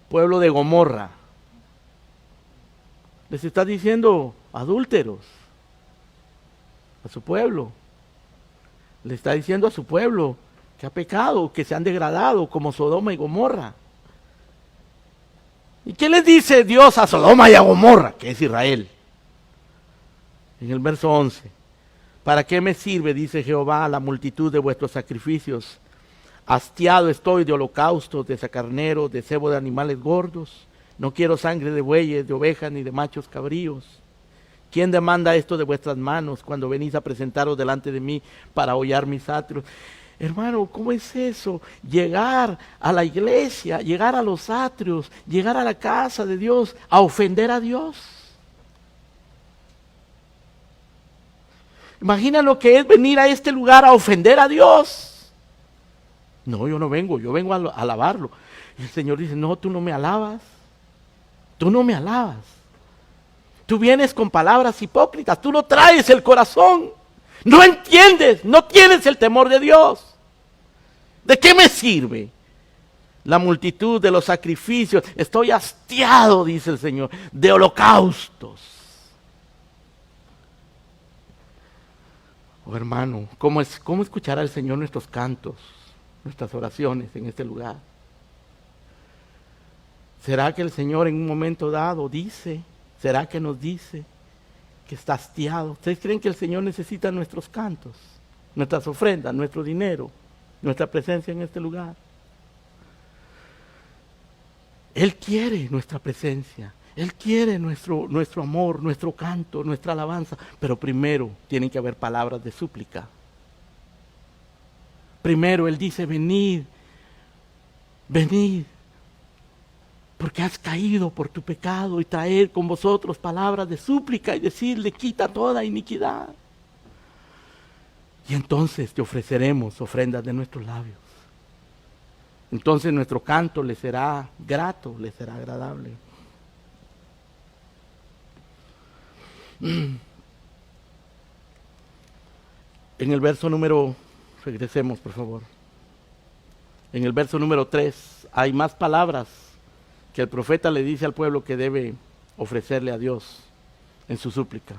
pueblo de Gomorra. Les está diciendo adúlteros a su pueblo. Le está diciendo a su pueblo que ha pecado, que se han degradado como Sodoma y Gomorra. ¿Y qué les dice Dios a Sodoma y a Gomorra, que es Israel? En el verso 11. ¿Para qué me sirve, dice Jehová, la multitud de vuestros sacrificios? Hastiado estoy de holocaustos, de sacarneros, de cebo de animales gordos. No quiero sangre de bueyes, de ovejas, ni de machos cabríos. ¿Quién demanda esto de vuestras manos cuando venís a presentaros delante de mí para hollar mis atrios? Hermano, ¿cómo es eso? Llegar a la iglesia, llegar a los atrios, llegar a la casa de Dios, a ofender a Dios. Imagina lo que es venir a este lugar a ofender a Dios. No, yo no vengo, yo vengo a alabarlo. Y el Señor dice, no, tú no me alabas. Tú no me alabas. Tú vienes con palabras hipócritas, tú no traes el corazón. No entiendes, no tienes el temor de Dios. ¿De qué me sirve la multitud de los sacrificios? Estoy hastiado, dice el Señor, de holocaustos. Oh hermano, ¿cómo escuchará el Señor nuestros cantos, nuestras oraciones en este lugar? ¿Será que el Señor en un momento dado dice, será que nos dice que está hastiado? ¿Ustedes creen que el Señor necesita nuestros cantos, nuestras ofrendas, nuestro dinero, nuestra presencia en este lugar? Él quiere nuestra presencia. Él quiere nuestro amor, nuestro canto, nuestra alabanza, pero primero tienen que haber palabras de súplica. Primero Él dice, venid, venid, porque has caído por tu pecado, y traer con vosotros palabras de súplica y decirle, quita toda iniquidad. Y entonces te ofreceremos ofrendas de nuestros labios. Entonces nuestro canto le será grato, le será agradable. En el verso número, regresemos por favor. En el verso número 3 hay más palabras que el profeta le dice al pueblo que debe ofrecerle a Dios en su súplica.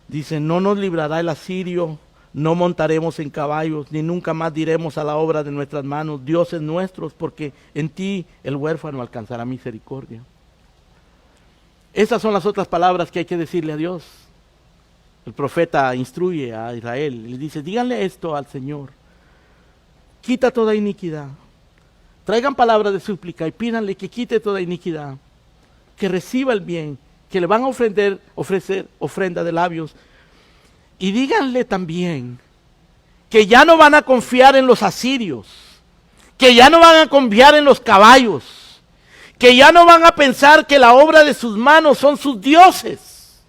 Dice, no nos librará el asirio, no montaremos en caballos, ni nunca más diremos a la obra de nuestras manos, dioses nuestros, porque en ti el huérfano alcanzará misericordia. Esas son las otras palabras que hay que decirle a Dios. El profeta instruye a Israel, le dice, díganle esto al Señor, quita toda iniquidad, traigan palabras de súplica y pídanle que quite toda iniquidad, que reciba el bien, que le van a ofrecer ofrenda de labios, y díganle también que ya no van a confiar en los asirios, que ya no van a confiar en los caballos, que ya no van a pensar que la obra de sus manos son sus dioses.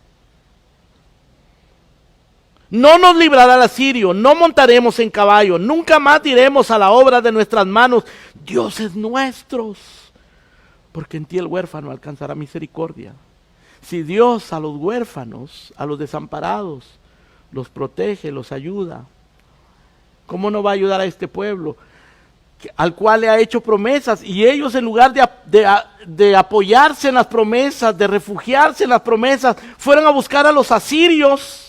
No nos librará el asirio, no montaremos en caballo, nunca más diremos a la obra de nuestras manos, dioses nuestros, porque en ti el huérfano alcanzará misericordia. Si Dios a los huérfanos, a los desamparados, los protege, los ayuda, ¿cómo no va a ayudar a este pueblo al cual le ha hecho promesas? Y ellos, en lugar de apoyarse en las promesas, de refugiarse en las promesas, fueron a buscar a los asirios.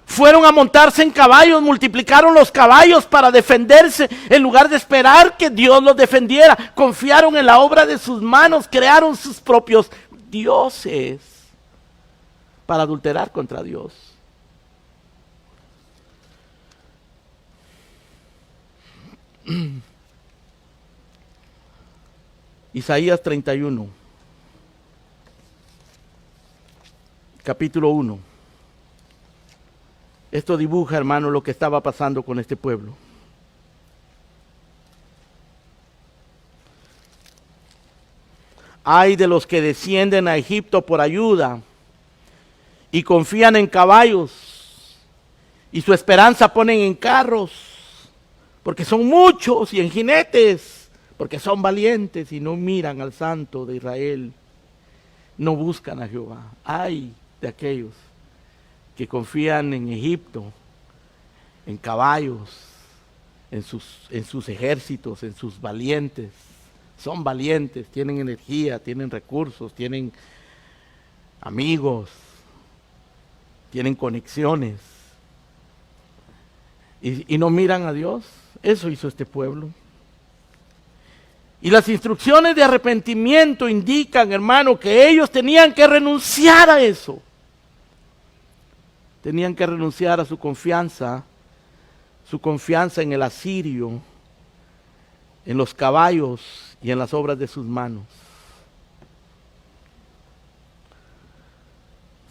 Fueron a montarse en caballos, multiplicaron los caballos para defenderse, en lugar de esperar que Dios los defendiera. Confiaron en la obra de sus manos, crearon sus propios dioses para adulterar contra Dios. Isaías 31, capítulo 1. Esto dibuja, hermano, lo que estaba pasando con este pueblo. Ay de los que descienden a Egipto por ayuda y confían en caballos y su esperanza ponen en carros, porque son muchos y en jinetes, porque son valientes y no miran al Santo de Israel, no buscan a Jehová. Ay de aquellos que confían en Egipto, en caballos, en sus ejércitos, en sus valientes. Son valientes, tienen energía, tienen recursos, tienen amigos, tienen conexiones. Y no miran a Dios. Eso hizo este pueblo. Y las instrucciones de arrepentimiento indican, hermano, que ellos tenían que renunciar a eso. Tenían que renunciar a su confianza en el asirio, en los caballos y en las obras de sus manos.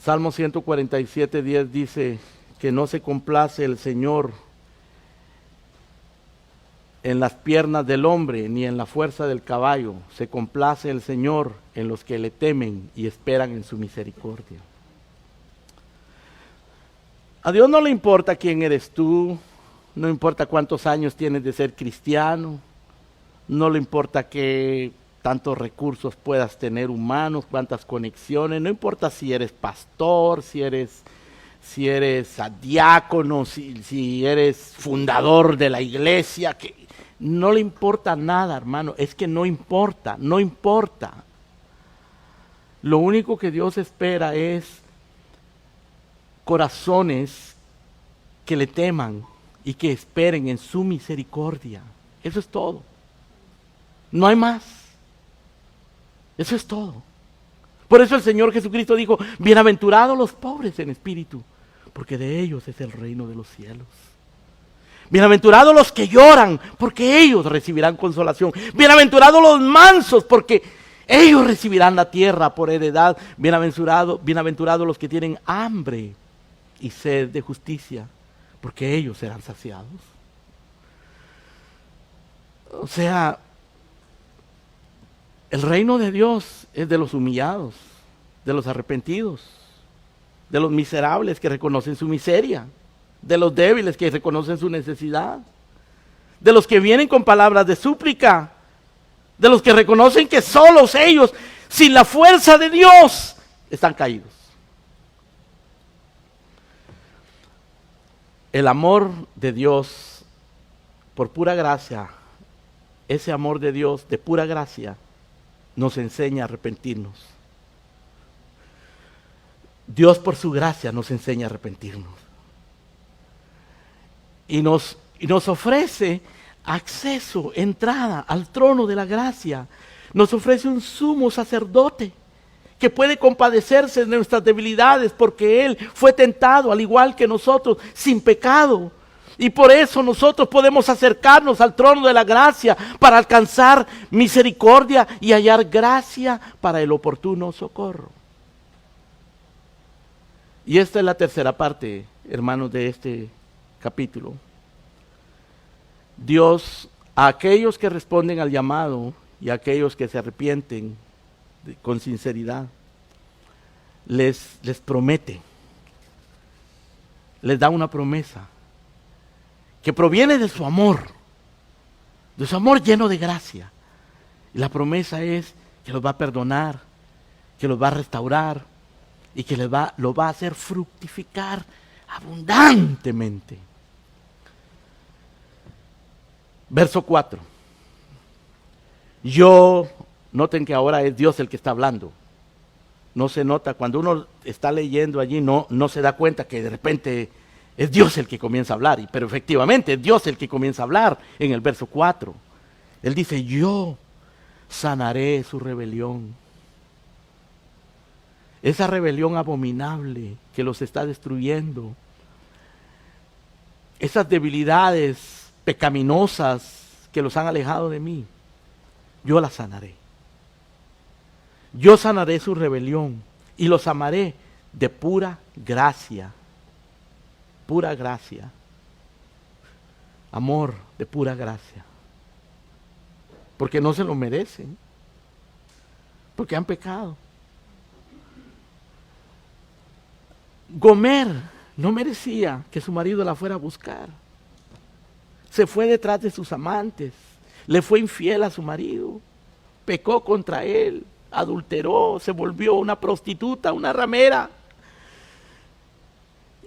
Salmo 147:10 dice que no se complace el Señor en las piernas del hombre, ni en la fuerza del caballo. Se complace el Señor en los que le temen y esperan en su misericordia. A Dios no le importa quién eres tú, no importa cuántos años tienes de ser cristiano, no le importa qué tantos recursos puedas tener humanos, cuántas conexiones, no importa si eres pastor, si eres diácono, si eres fundador de la iglesia, que no le importa nada, hermano, es que no importa. Lo único que Dios espera es corazones que le teman y que esperen en su misericordia. Eso es todo. No hay más. Eso es todo. Por eso el Señor Jesucristo dijo, bienaventurados los pobres en espíritu, porque de ellos es el reino de los cielos. Bienaventurados los que lloran, porque ellos recibirán consolación. Bienaventurados los mansos, porque ellos recibirán la tierra por heredad. Bienaventurados los que tienen hambre y sed de justicia, porque ellos serán saciados. O sea, el reino de Dios es de los humillados, de los arrepentidos, de los miserables que reconocen su miseria, de los débiles que reconocen su necesidad, de los que vienen con palabras de súplica, de los que reconocen que solos ellos, sin la fuerza de Dios, están caídos. El amor de Dios, por pura gracia, ese amor de Dios de pura gracia, nos enseña a arrepentirnos. Dios por su gracia nos enseña a arrepentirnos. Y nos ofrece acceso, entrada al trono de la gracia. Nos ofrece un sumo sacerdote que puede compadecerse de nuestras debilidades, porque Él fue tentado al igual que nosotros, sin pecado. Y por eso nosotros podemos acercarnos al trono de la gracia para alcanzar misericordia y hallar gracia para el oportuno socorro. Y esta es la tercera parte, hermanos, de este capítulo. Dios, a aquellos que responden al llamado y a aquellos que se arrepienten con sinceridad, les promete, les da una promesa que proviene de su amor lleno de gracia. Y la promesa es que los va a perdonar, que los va a restaurar y que lo va a hacer fructificar abundantemente. Verso 4. Noten que ahora es Dios el que está hablando. No se nota, cuando uno está leyendo allí, no se da cuenta que de repente es Dios el que comienza a hablar. Pero efectivamente es Dios el que comienza a hablar en el verso 4. Él dice, yo sanaré su rebelión. Esa rebelión abominable que los está destruyendo. Esas debilidades pecaminosas que los han alejado de mí. Yo las sanaré. Yo sanaré su rebelión y los amaré de pura gracia. Pura gracia. Amor de pura gracia. Porque no se lo merecen. Porque han pecado. Gomer no merecía que su marido la fuera a buscar. se fue detrás de sus amantes, le fue infiel a su marido, pecó contra él, adulteró, se volvió una prostituta, una ramera.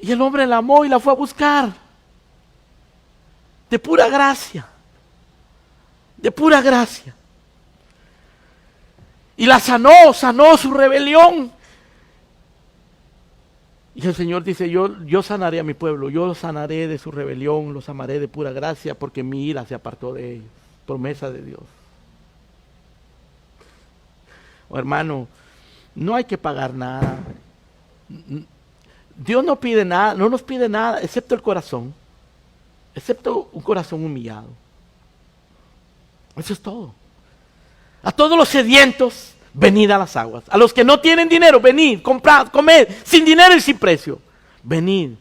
Y el hombre la amó y la fue a buscar. De pura gracia. De pura gracia. Y la sanó su rebelión. Y el Señor dice, yo sanaré a mi pueblo, yo los sanaré de su rebelión, los amaré de pura gracia, porque mi ira se apartó de ellos. Promesa de Dios. Oh, hermano, no hay que pagar nada. Dios no pide nada, no nos pide nada, excepto el corazón. Excepto un corazón humillado. Eso es todo. A todos los sedientos, venid a las aguas. A los que no tienen dinero, venid, comprad, comed, sin dinero y sin precio. Venid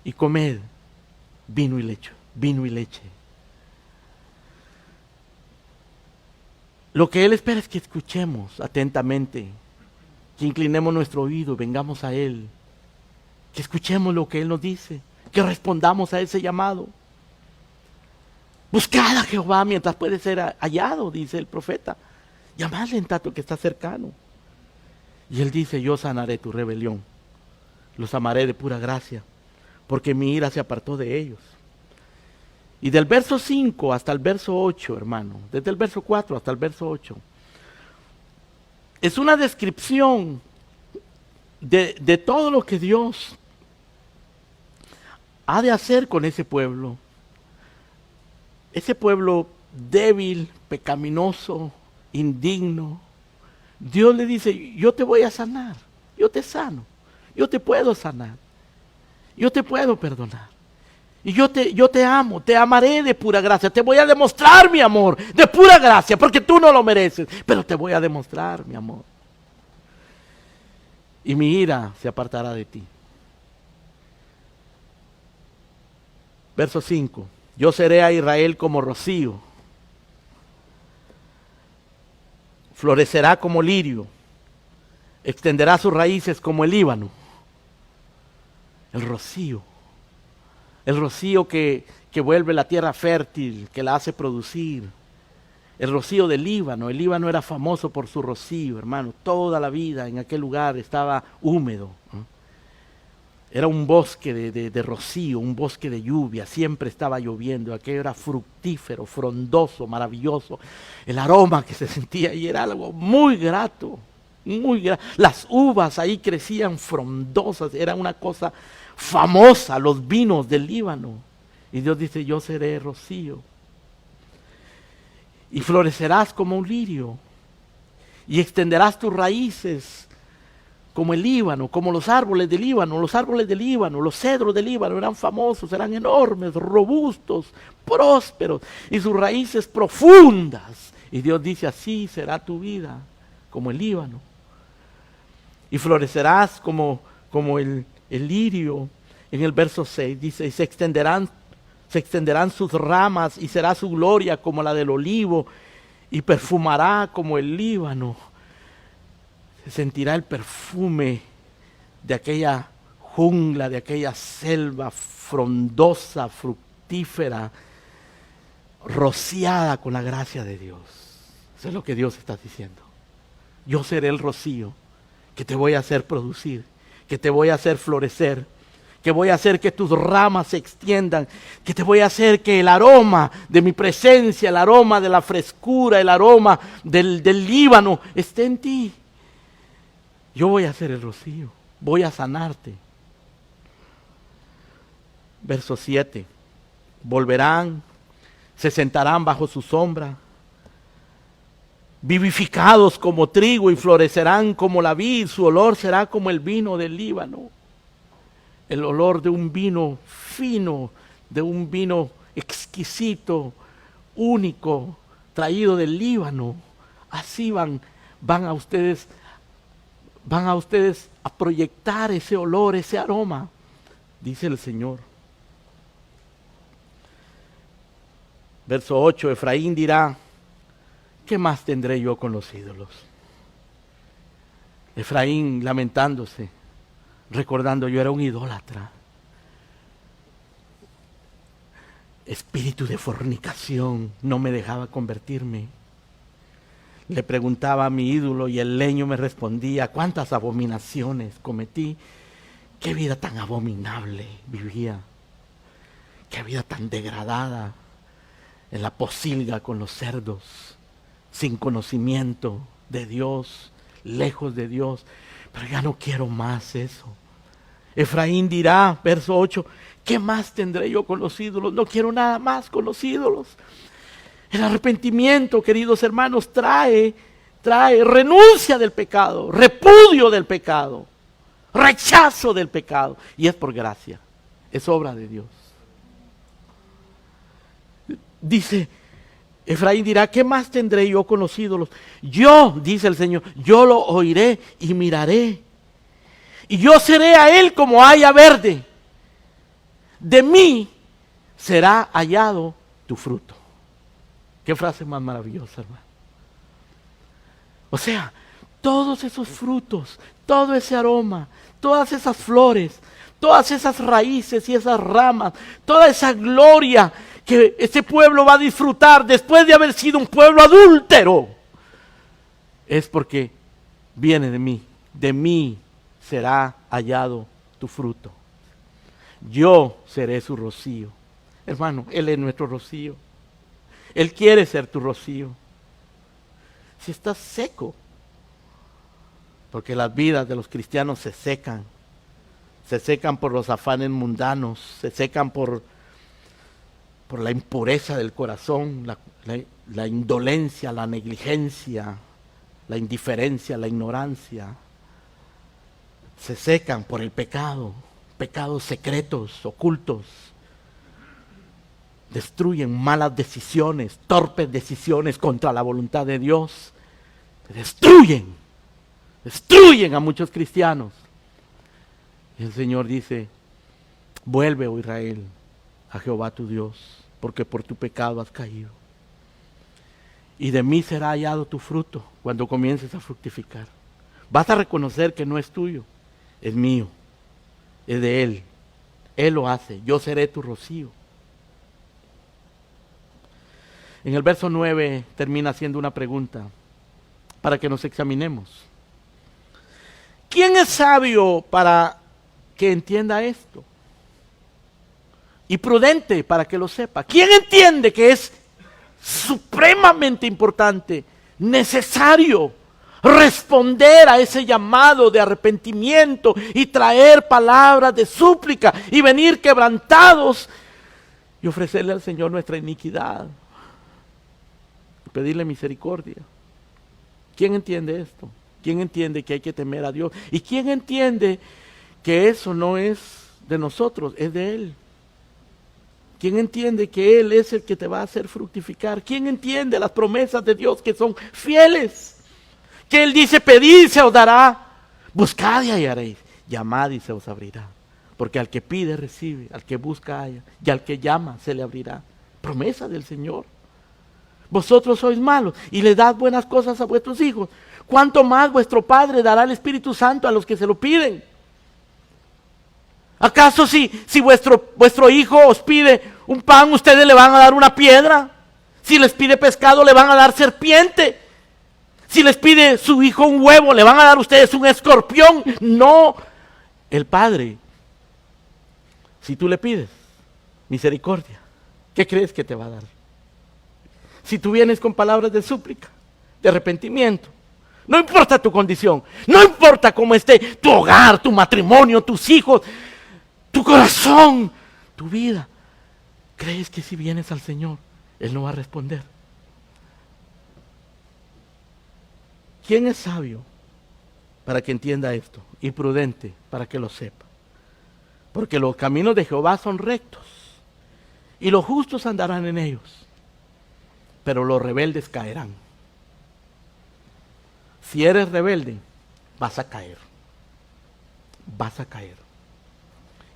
y comed vino y leche, vino y leche. Lo que Él espera es que escuchemos atentamente, que inclinemos nuestro oído, vengamos a Él, que escuchemos lo que Él nos dice, que respondamos a ese llamado. Buscad a Jehová mientras puede ser hallado, dice el profeta. Llamadle en tanto que está cercano. Y Él dice, yo sanaré tu rebelión, los amaré de pura gracia, porque mi ira se apartó de ellos. Y del verso 5 hasta el verso 8, hermano, desde el verso 4 hasta el verso 8, es una descripción de todo lo que Dios ha de hacer con ese pueblo. Ese pueblo débil, pecaminoso, indigno. Dios le dice, yo te voy a sanar, yo te sano, yo te puedo sanar, yo te puedo perdonar. Y yo te amo, te amaré de pura gracia, te voy a demostrar mi amor de pura gracia, porque tú no lo mereces, pero te voy a demostrar mi amor. Y mi ira se apartará de ti. Verso 5. Yo seré a Israel como rocío, florecerá como lirio, extenderá sus raíces como el Líbano. El rocío que vuelve la tierra fértil, que la hace producir. El rocío del Líbano. El Líbano era famoso por su rocío, hermano. Toda la vida en aquel lugar estaba húmedo. Era un bosque de rocío, un bosque de lluvia. Siempre estaba lloviendo. Aquello era fructífero, frondoso, maravilloso. El aroma que se sentía ahí era algo muy grato. Muy grato. Las uvas ahí crecían frondosas. Era una cosa famosa, los vinos del Líbano. Y Dios dice, yo seré rocío. Y florecerás como un lirio. Y extenderás tus raíces como el Líbano, como los árboles del Líbano. Los árboles del Líbano, los cedros del Líbano eran famosos, eran enormes, robustos, prósperos. Y sus raíces profundas. Y Dios dice, así será tu vida, como el Líbano. Y florecerás como el lirio. En el verso 6 dice, y se extenderán sus ramas y será su gloria como la del olivo y perfumará como el Líbano. Se sentirá el perfume de aquella jungla, de aquella selva frondosa, fructífera, rociada con la gracia de Dios. Eso es lo que Dios está diciendo. Yo seré el rocío que te voy a hacer producir, que te voy a hacer florecer, que voy a hacer que tus ramas se extiendan, que te voy a hacer que el aroma de mi presencia, el aroma de la frescura, el aroma del Líbano esté en ti. Yo voy a hacer el rocío, voy a sanarte. Verso 7. Volverán, se sentarán bajo su sombra, vivificados como trigo y florecerán como la vid, su olor será como el vino del Líbano. El olor de un vino fino, de un vino exquisito, único, traído del Líbano. Así van a ustedes a proyectar ese olor, ese aroma, dice el Señor. Verso 8, Efraín dirá, ¿qué más tendré yo con los ídolos? Efraín lamentándose, recordando, yo era un idólatra. espíritu de fornicación no me dejaba convertirme. Le preguntaba a mi ídolo y el leño me respondía, ¿cuántas abominaciones cometí? ¿Qué vida tan abominable vivía? ¿Qué vida tan degradada en la pocilga con los cerdos, sin conocimiento de Dios, lejos de Dios? Pero ya no quiero más eso. Efraín dirá, verso 8, ¿qué más tendré yo con los ídolos? No quiero nada más con los ídolos. El arrepentimiento, queridos hermanos, trae renuncia del pecado, repudio del pecado, rechazo del pecado. Y es por gracia, es obra de Dios. Dice, Efraín dirá, ¿qué más tendré yo con los ídolos? Yo, dice el Señor, yo lo oiré y miraré. Y yo seré a él como haya verde. De mí será hallado tu fruto. Qué frase más maravillosa, hermano. O sea, todos esos frutos, todo ese aroma, todas esas flores, todas esas raíces y esas ramas, toda esa gloria que ese pueblo va a disfrutar después de haber sido un pueblo adúltero, es porque viene de mí será hallado tu fruto. Yo seré su rocío. Hermano, Él es nuestro rocío. Él quiere ser tu rocío. Si estás seco, porque las vidas de los cristianos se secan por los afanes mundanos, se secan por la impureza del corazón, la indolencia, la negligencia, la indiferencia, la ignorancia. Se secan por el pecado, pecados secretos, ocultos. Destruyen malas decisiones, torpes decisiones contra la voluntad de Dios. Destruyen a muchos cristianos. Y el Señor dice, vuelve, oh Israel, a Jehová tu Dios, porque por tu pecado has caído. Y de mí será hallado tu fruto cuando comiences a fructificar. Vas a reconocer que no es tuyo, es mío, es de Él. Él lo hace, yo seré tu rocío. En el verso 9 termina haciendo una pregunta para que nos examinemos. ¿Quién es sabio para que entienda esto? Y prudente para que lo sepa. ¿Quién entiende que es supremamente importante, necesario, responder a ese llamado de arrepentimiento y traer palabras de súplica y venir quebrantados y ofrecerle al Señor nuestra iniquidad? Pedirle misericordia. ¿Quién entiende esto? ¿Quién entiende que hay que temer a Dios? ¿Y quién entiende que eso no es de nosotros, es de Él? ¿Quién entiende que Él es el que te va a hacer fructificar? ¿Quién entiende las promesas de Dios que son fieles? Que Él dice, pedid y se os dará, buscad y hallaréis, llamad y se os abrirá. Porque al que pide recibe, al que busca halla, y al que llama se le abrirá. Promesa del Señor. Vosotros sois malos y le dad buenas cosas a vuestros hijos. ¿Cuánto más vuestro Padre dará el Espíritu Santo a los que se lo piden? ¿Acaso si vuestro hijo os pide un pan, ustedes le van a dar una piedra? Si les pide pescado, le van a dar serpiente. Si les pide su hijo un huevo, le van a dar ustedes un escorpión. No, el Padre, si tú le pides misericordia, ¿qué crees que te va a dar? Si tú vienes con palabras de súplica, de arrepentimiento, no importa tu condición, no importa cómo esté tu hogar, tu matrimonio, tus hijos, tu corazón, tu vida, ¿crees que si vienes al Señor, Él no va a responder? ¿Quién es sabio para que entienda esto? Y prudente para que lo sepa. Porque los caminos de Jehová son rectos y los justos andarán en ellos, pero los rebeldes caerán. Si eres rebelde, vas a caer. Vas a caer.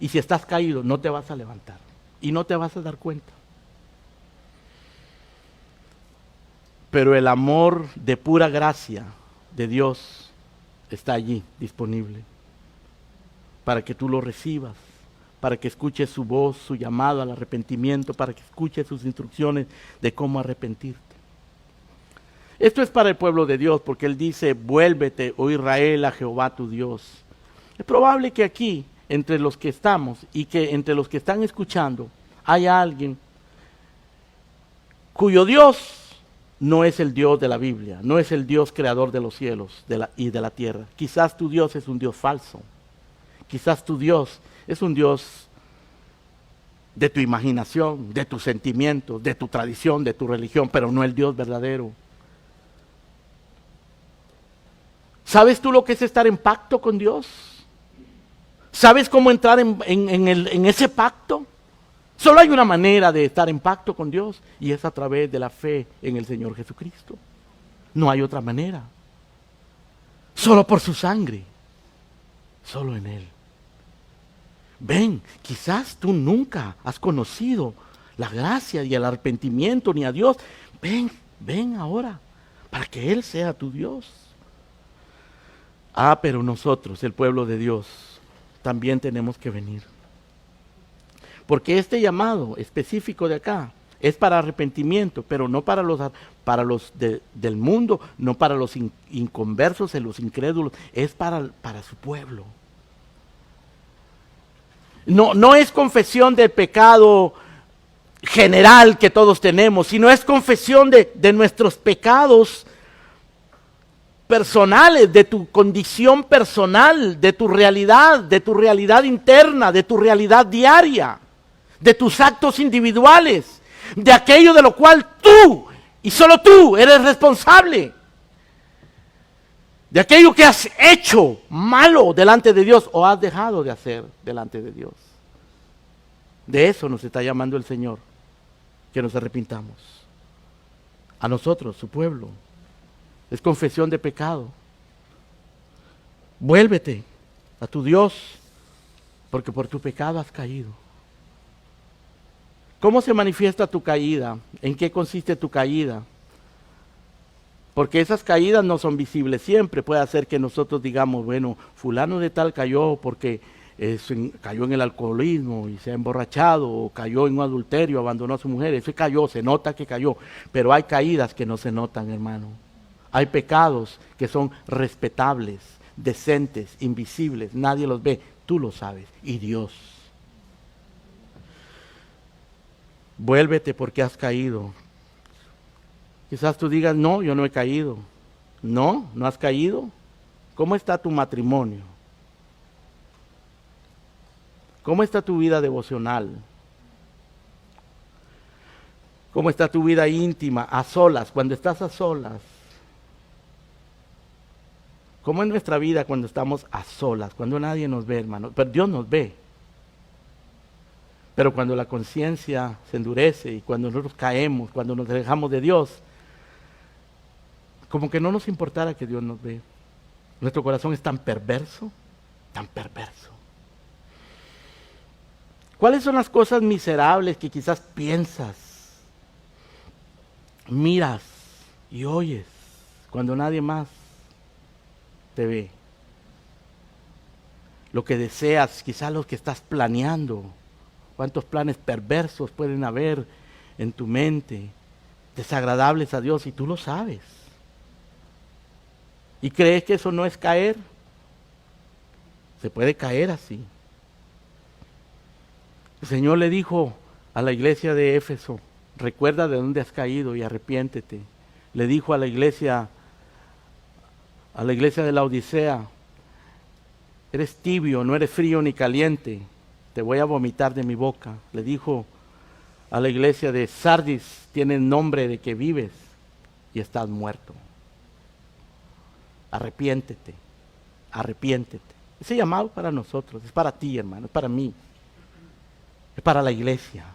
Y si estás caído, no te vas a levantar. Y no te vas a dar cuenta. Pero el amor de pura gracia de Dios está allí, disponible. Para que tú lo recibas. para que escuches su voz, su llamado al arrepentimiento, para que escuches sus instrucciones de cómo arrepentirte. Esto es para el pueblo de Dios, porque Él dice, vuélvete, oh Israel, a Jehová tu Dios. Es probable que aquí, entre los que estamos y que entre los que están escuchando, haya alguien cuyo Dios no es el Dios de la Biblia, no es el Dios creador de los cielos y de la tierra. Quizás tu Dios es un Dios falso. Quizás tu Dios es un Dios de tu imaginación, de tus sentimientos, de tu tradición, de tu religión, pero no el Dios verdadero. ¿Sabes tú lo que es estar en pacto con Dios? ¿Sabes cómo entrar en ese pacto? Solo hay una manera de estar en pacto con Dios y es a través de la fe en el Señor Jesucristo. No hay otra manera. Solo por su sangre. Solo en Él. Ven, quizás tú nunca has conocido la gracia y el arrepentimiento ni a Dios. Ven ahora para que Él sea tu Dios. Pero nosotros, el pueblo de Dios, también tenemos que venir. Porque este llamado específico de acá es para arrepentimiento, pero no para los del mundo, no para los inconversos, los incrédulos, es para su pueblo. No es confesión del pecado general que todos tenemos, sino es confesión de nuestros pecados personales, de tu condición personal, de tu realidad interna, de tu realidad diaria, de tus actos individuales, de aquello de lo cual tú, y solo tú, eres responsable. De aquello que has hecho malo delante de Dios o has dejado de hacer delante de Dios. De eso nos está llamando el Señor, que nos arrepintamos. A nosotros, su pueblo. Es confesión de pecado. Vuélvete a tu Dios, porque por tu pecado has caído. ¿Cómo se manifiesta tu caída? ¿En qué consiste tu caída? Porque esas caídas no son visibles siempre. Puede ser que nosotros digamos, bueno, fulano de tal cayó porque cayó en el alcoholismo y se ha emborrachado, o cayó en un adulterio, abandonó a su mujer. Eso cayó, se nota que cayó. Pero hay caídas que no se notan, hermano. Hay pecados que son respetables, decentes, invisibles. Nadie los ve, tú lo sabes, y Dios. Vuélvete porque has caído. Quizás tú digas, no, yo no he caído. No, no has caído. ¿Cómo está tu matrimonio? ¿Cómo está tu vida devocional? ¿Cómo está tu vida íntima, a solas, cuando estás a solas? ¿Cómo es nuestra vida cuando estamos a solas, cuando nadie nos ve, hermano? Pero Dios nos ve. Pero cuando la conciencia se endurece y cuando nosotros caemos, cuando nos alejamos de Dios, como que no nos importara que Dios nos ve. Nuestro corazón es tan perverso, tan perverso. ¿Cuáles son las cosas miserables que quizás piensas, miras y oyes cuando nadie más te ve? Lo que deseas, quizás lo que estás planeando. ¿Cuántos planes perversos pueden haber en tu mente, desagradables a Dios, y tú lo sabes? ¿Y crees que eso no es caer? Se puede caer así. El Señor le dijo a la iglesia de Éfeso, recuerda de dónde has caído y arrepiéntete. Le dijo a la iglesia de la Odisea, eres tibio, no eres frío ni caliente, te voy a vomitar de mi boca. Le dijo a la iglesia de Sardis, tienes nombre de que vives y estás muerto. Arrepiéntete, arrepiéntete. Ese llamado para nosotros, es para ti, hermano, es para mí, es para la iglesia,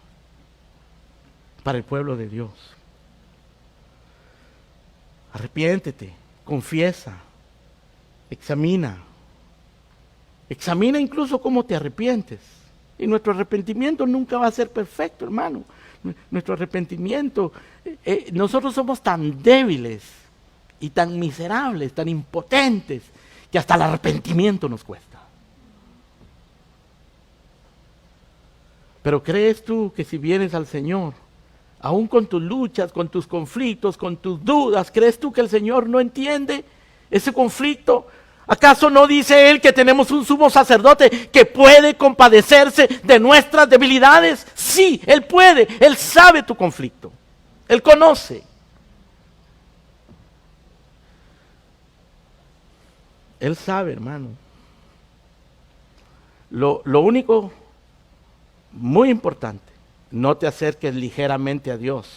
para el pueblo de Dios. Arrepiéntete, confiesa, examina incluso cómo te arrepientes. Y nuestro arrepentimiento nunca va a ser perfecto, hermano. Nuestro arrepentimiento, nosotros somos tan débiles y tan miserables, tan impotentes, que hasta el arrepentimiento nos cuesta. Pero ¿crees tú que si vienes al Señor, aún con tus luchas, con tus conflictos, con tus dudas, crees tú que el Señor no entiende ese conflicto? ¿Acaso no dice Él que tenemos un sumo sacerdote que puede compadecerse de nuestras debilidades? Sí, Él puede, Él sabe tu conflicto, Él conoce. Él sabe, hermano. Lo único muy importante, no te acerques ligeramente a Dios.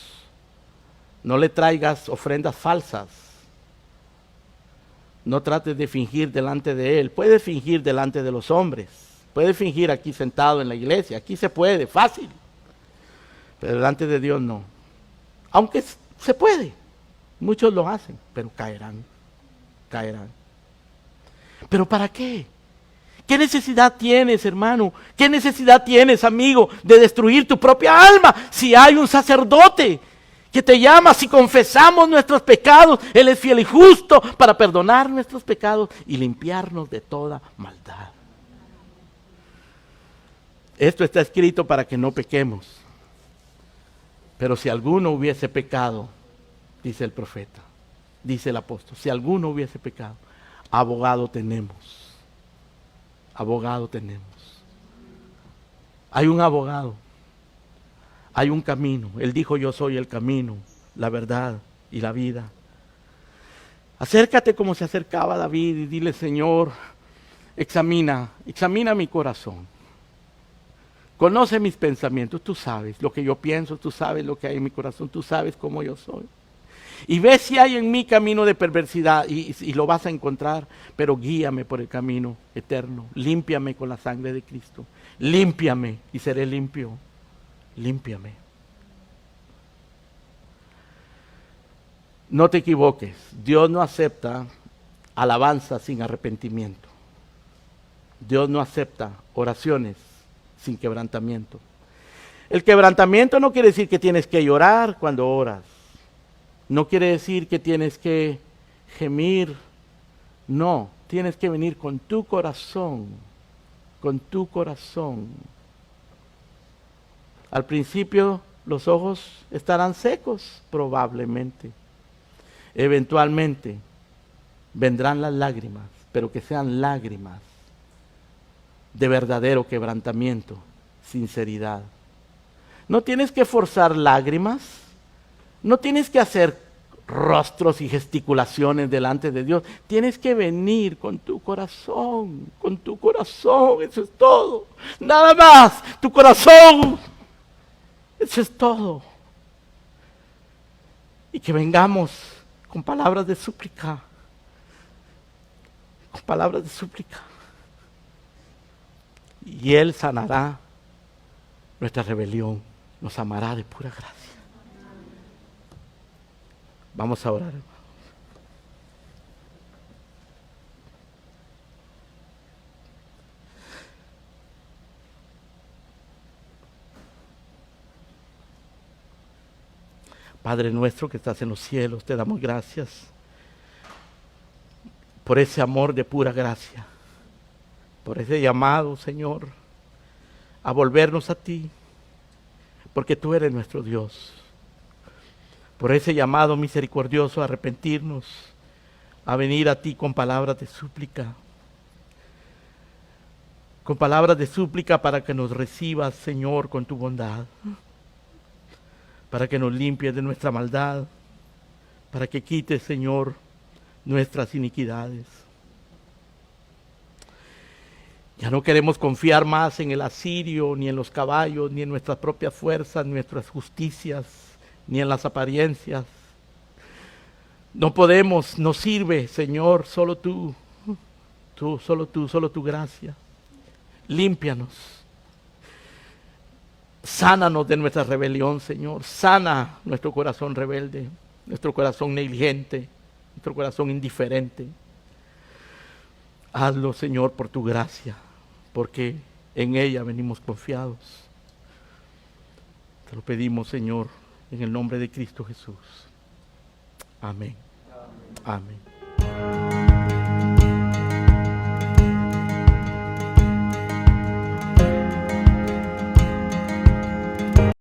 No le traigas ofrendas falsas. No trates de fingir delante de Él. Puedes fingir delante de los hombres. Puedes fingir aquí sentado en la iglesia. Aquí se puede, fácil. Pero delante de Dios no. Aunque se puede. Muchos lo hacen, pero caerán. Caerán. ¿Pero para qué? ¿Qué necesidad tienes, hermano? ¿Qué necesidad tienes, amigo, de destruir tu propia alma si hay un sacerdote que te llama? Si confesamos nuestros pecados, Él es fiel y justo para perdonar nuestros pecados y limpiarnos de toda maldad. Esto está escrito para que no pequemos. Pero si alguno hubiese pecado, dice el profeta, dice el apóstol, si alguno hubiese pecado, abogado tenemos. Abogado tenemos. Hay un abogado. Hay un camino. Él dijo: yo soy el camino, la verdad y la vida. Acércate como se acercaba David y dile: Señor, examina mi corazón. Conoce mis pensamientos, tú sabes lo que yo pienso, tú sabes lo que hay en mi corazón, tú sabes cómo yo soy. Y ve si hay en mí camino de perversidad y lo vas a encontrar, pero guíame por el camino eterno. Límpiame con la sangre de Cristo. Límpiame y seré limpio. Límpiame. No te equivoques, Dios no acepta alabanza sin arrepentimiento. Dios no acepta oraciones sin quebrantamiento. El quebrantamiento no quiere decir que tienes que llorar cuando oras. No quiere decir que tienes que gemir. No, tienes que venir con tu corazón. Con tu corazón. Al principio los ojos estarán secos, probablemente. Eventualmente vendrán las lágrimas, pero que sean lágrimas de verdadero quebrantamiento, sinceridad. No tienes que forzar lágrimas. No tienes que hacer rostros y gesticulaciones delante de Dios. Tienes que venir con tu corazón, eso es todo. Nada más, tu corazón, eso es todo. Y que vengamos con palabras de súplica, con palabras de súplica. Y Él sanará nuestra rebelión, nos amará de pura gracia. Vamos a orar, hermano. Padre nuestro que estás en los cielos, te damos gracias por ese amor de pura gracia, por ese llamado, Señor, a volvernos a ti, porque tú eres nuestro Dios. Por ese llamado misericordioso a arrepentirnos, a venir a ti con palabras de súplica. Con palabras de súplica para que nos recibas, Señor, con tu bondad. Para que nos limpies de nuestra maldad. Para que quites, Señor, nuestras iniquidades. Ya no queremos confiar más en el asirio, ni en los caballos, ni en nuestras propias fuerzas, ni en nuestras justicias, ni en las apariencias. No podemos, no sirve, Señor, solo tú, solo tu gracia. Límpianos. Sánanos de nuestra rebelión, Señor. Sana nuestro corazón rebelde, nuestro corazón negligente, nuestro corazón indiferente. Hazlo, Señor, por tu gracia, porque en ella venimos confiados. Te lo pedimos, Señor, en el nombre de Cristo Jesús. Amén. Amén.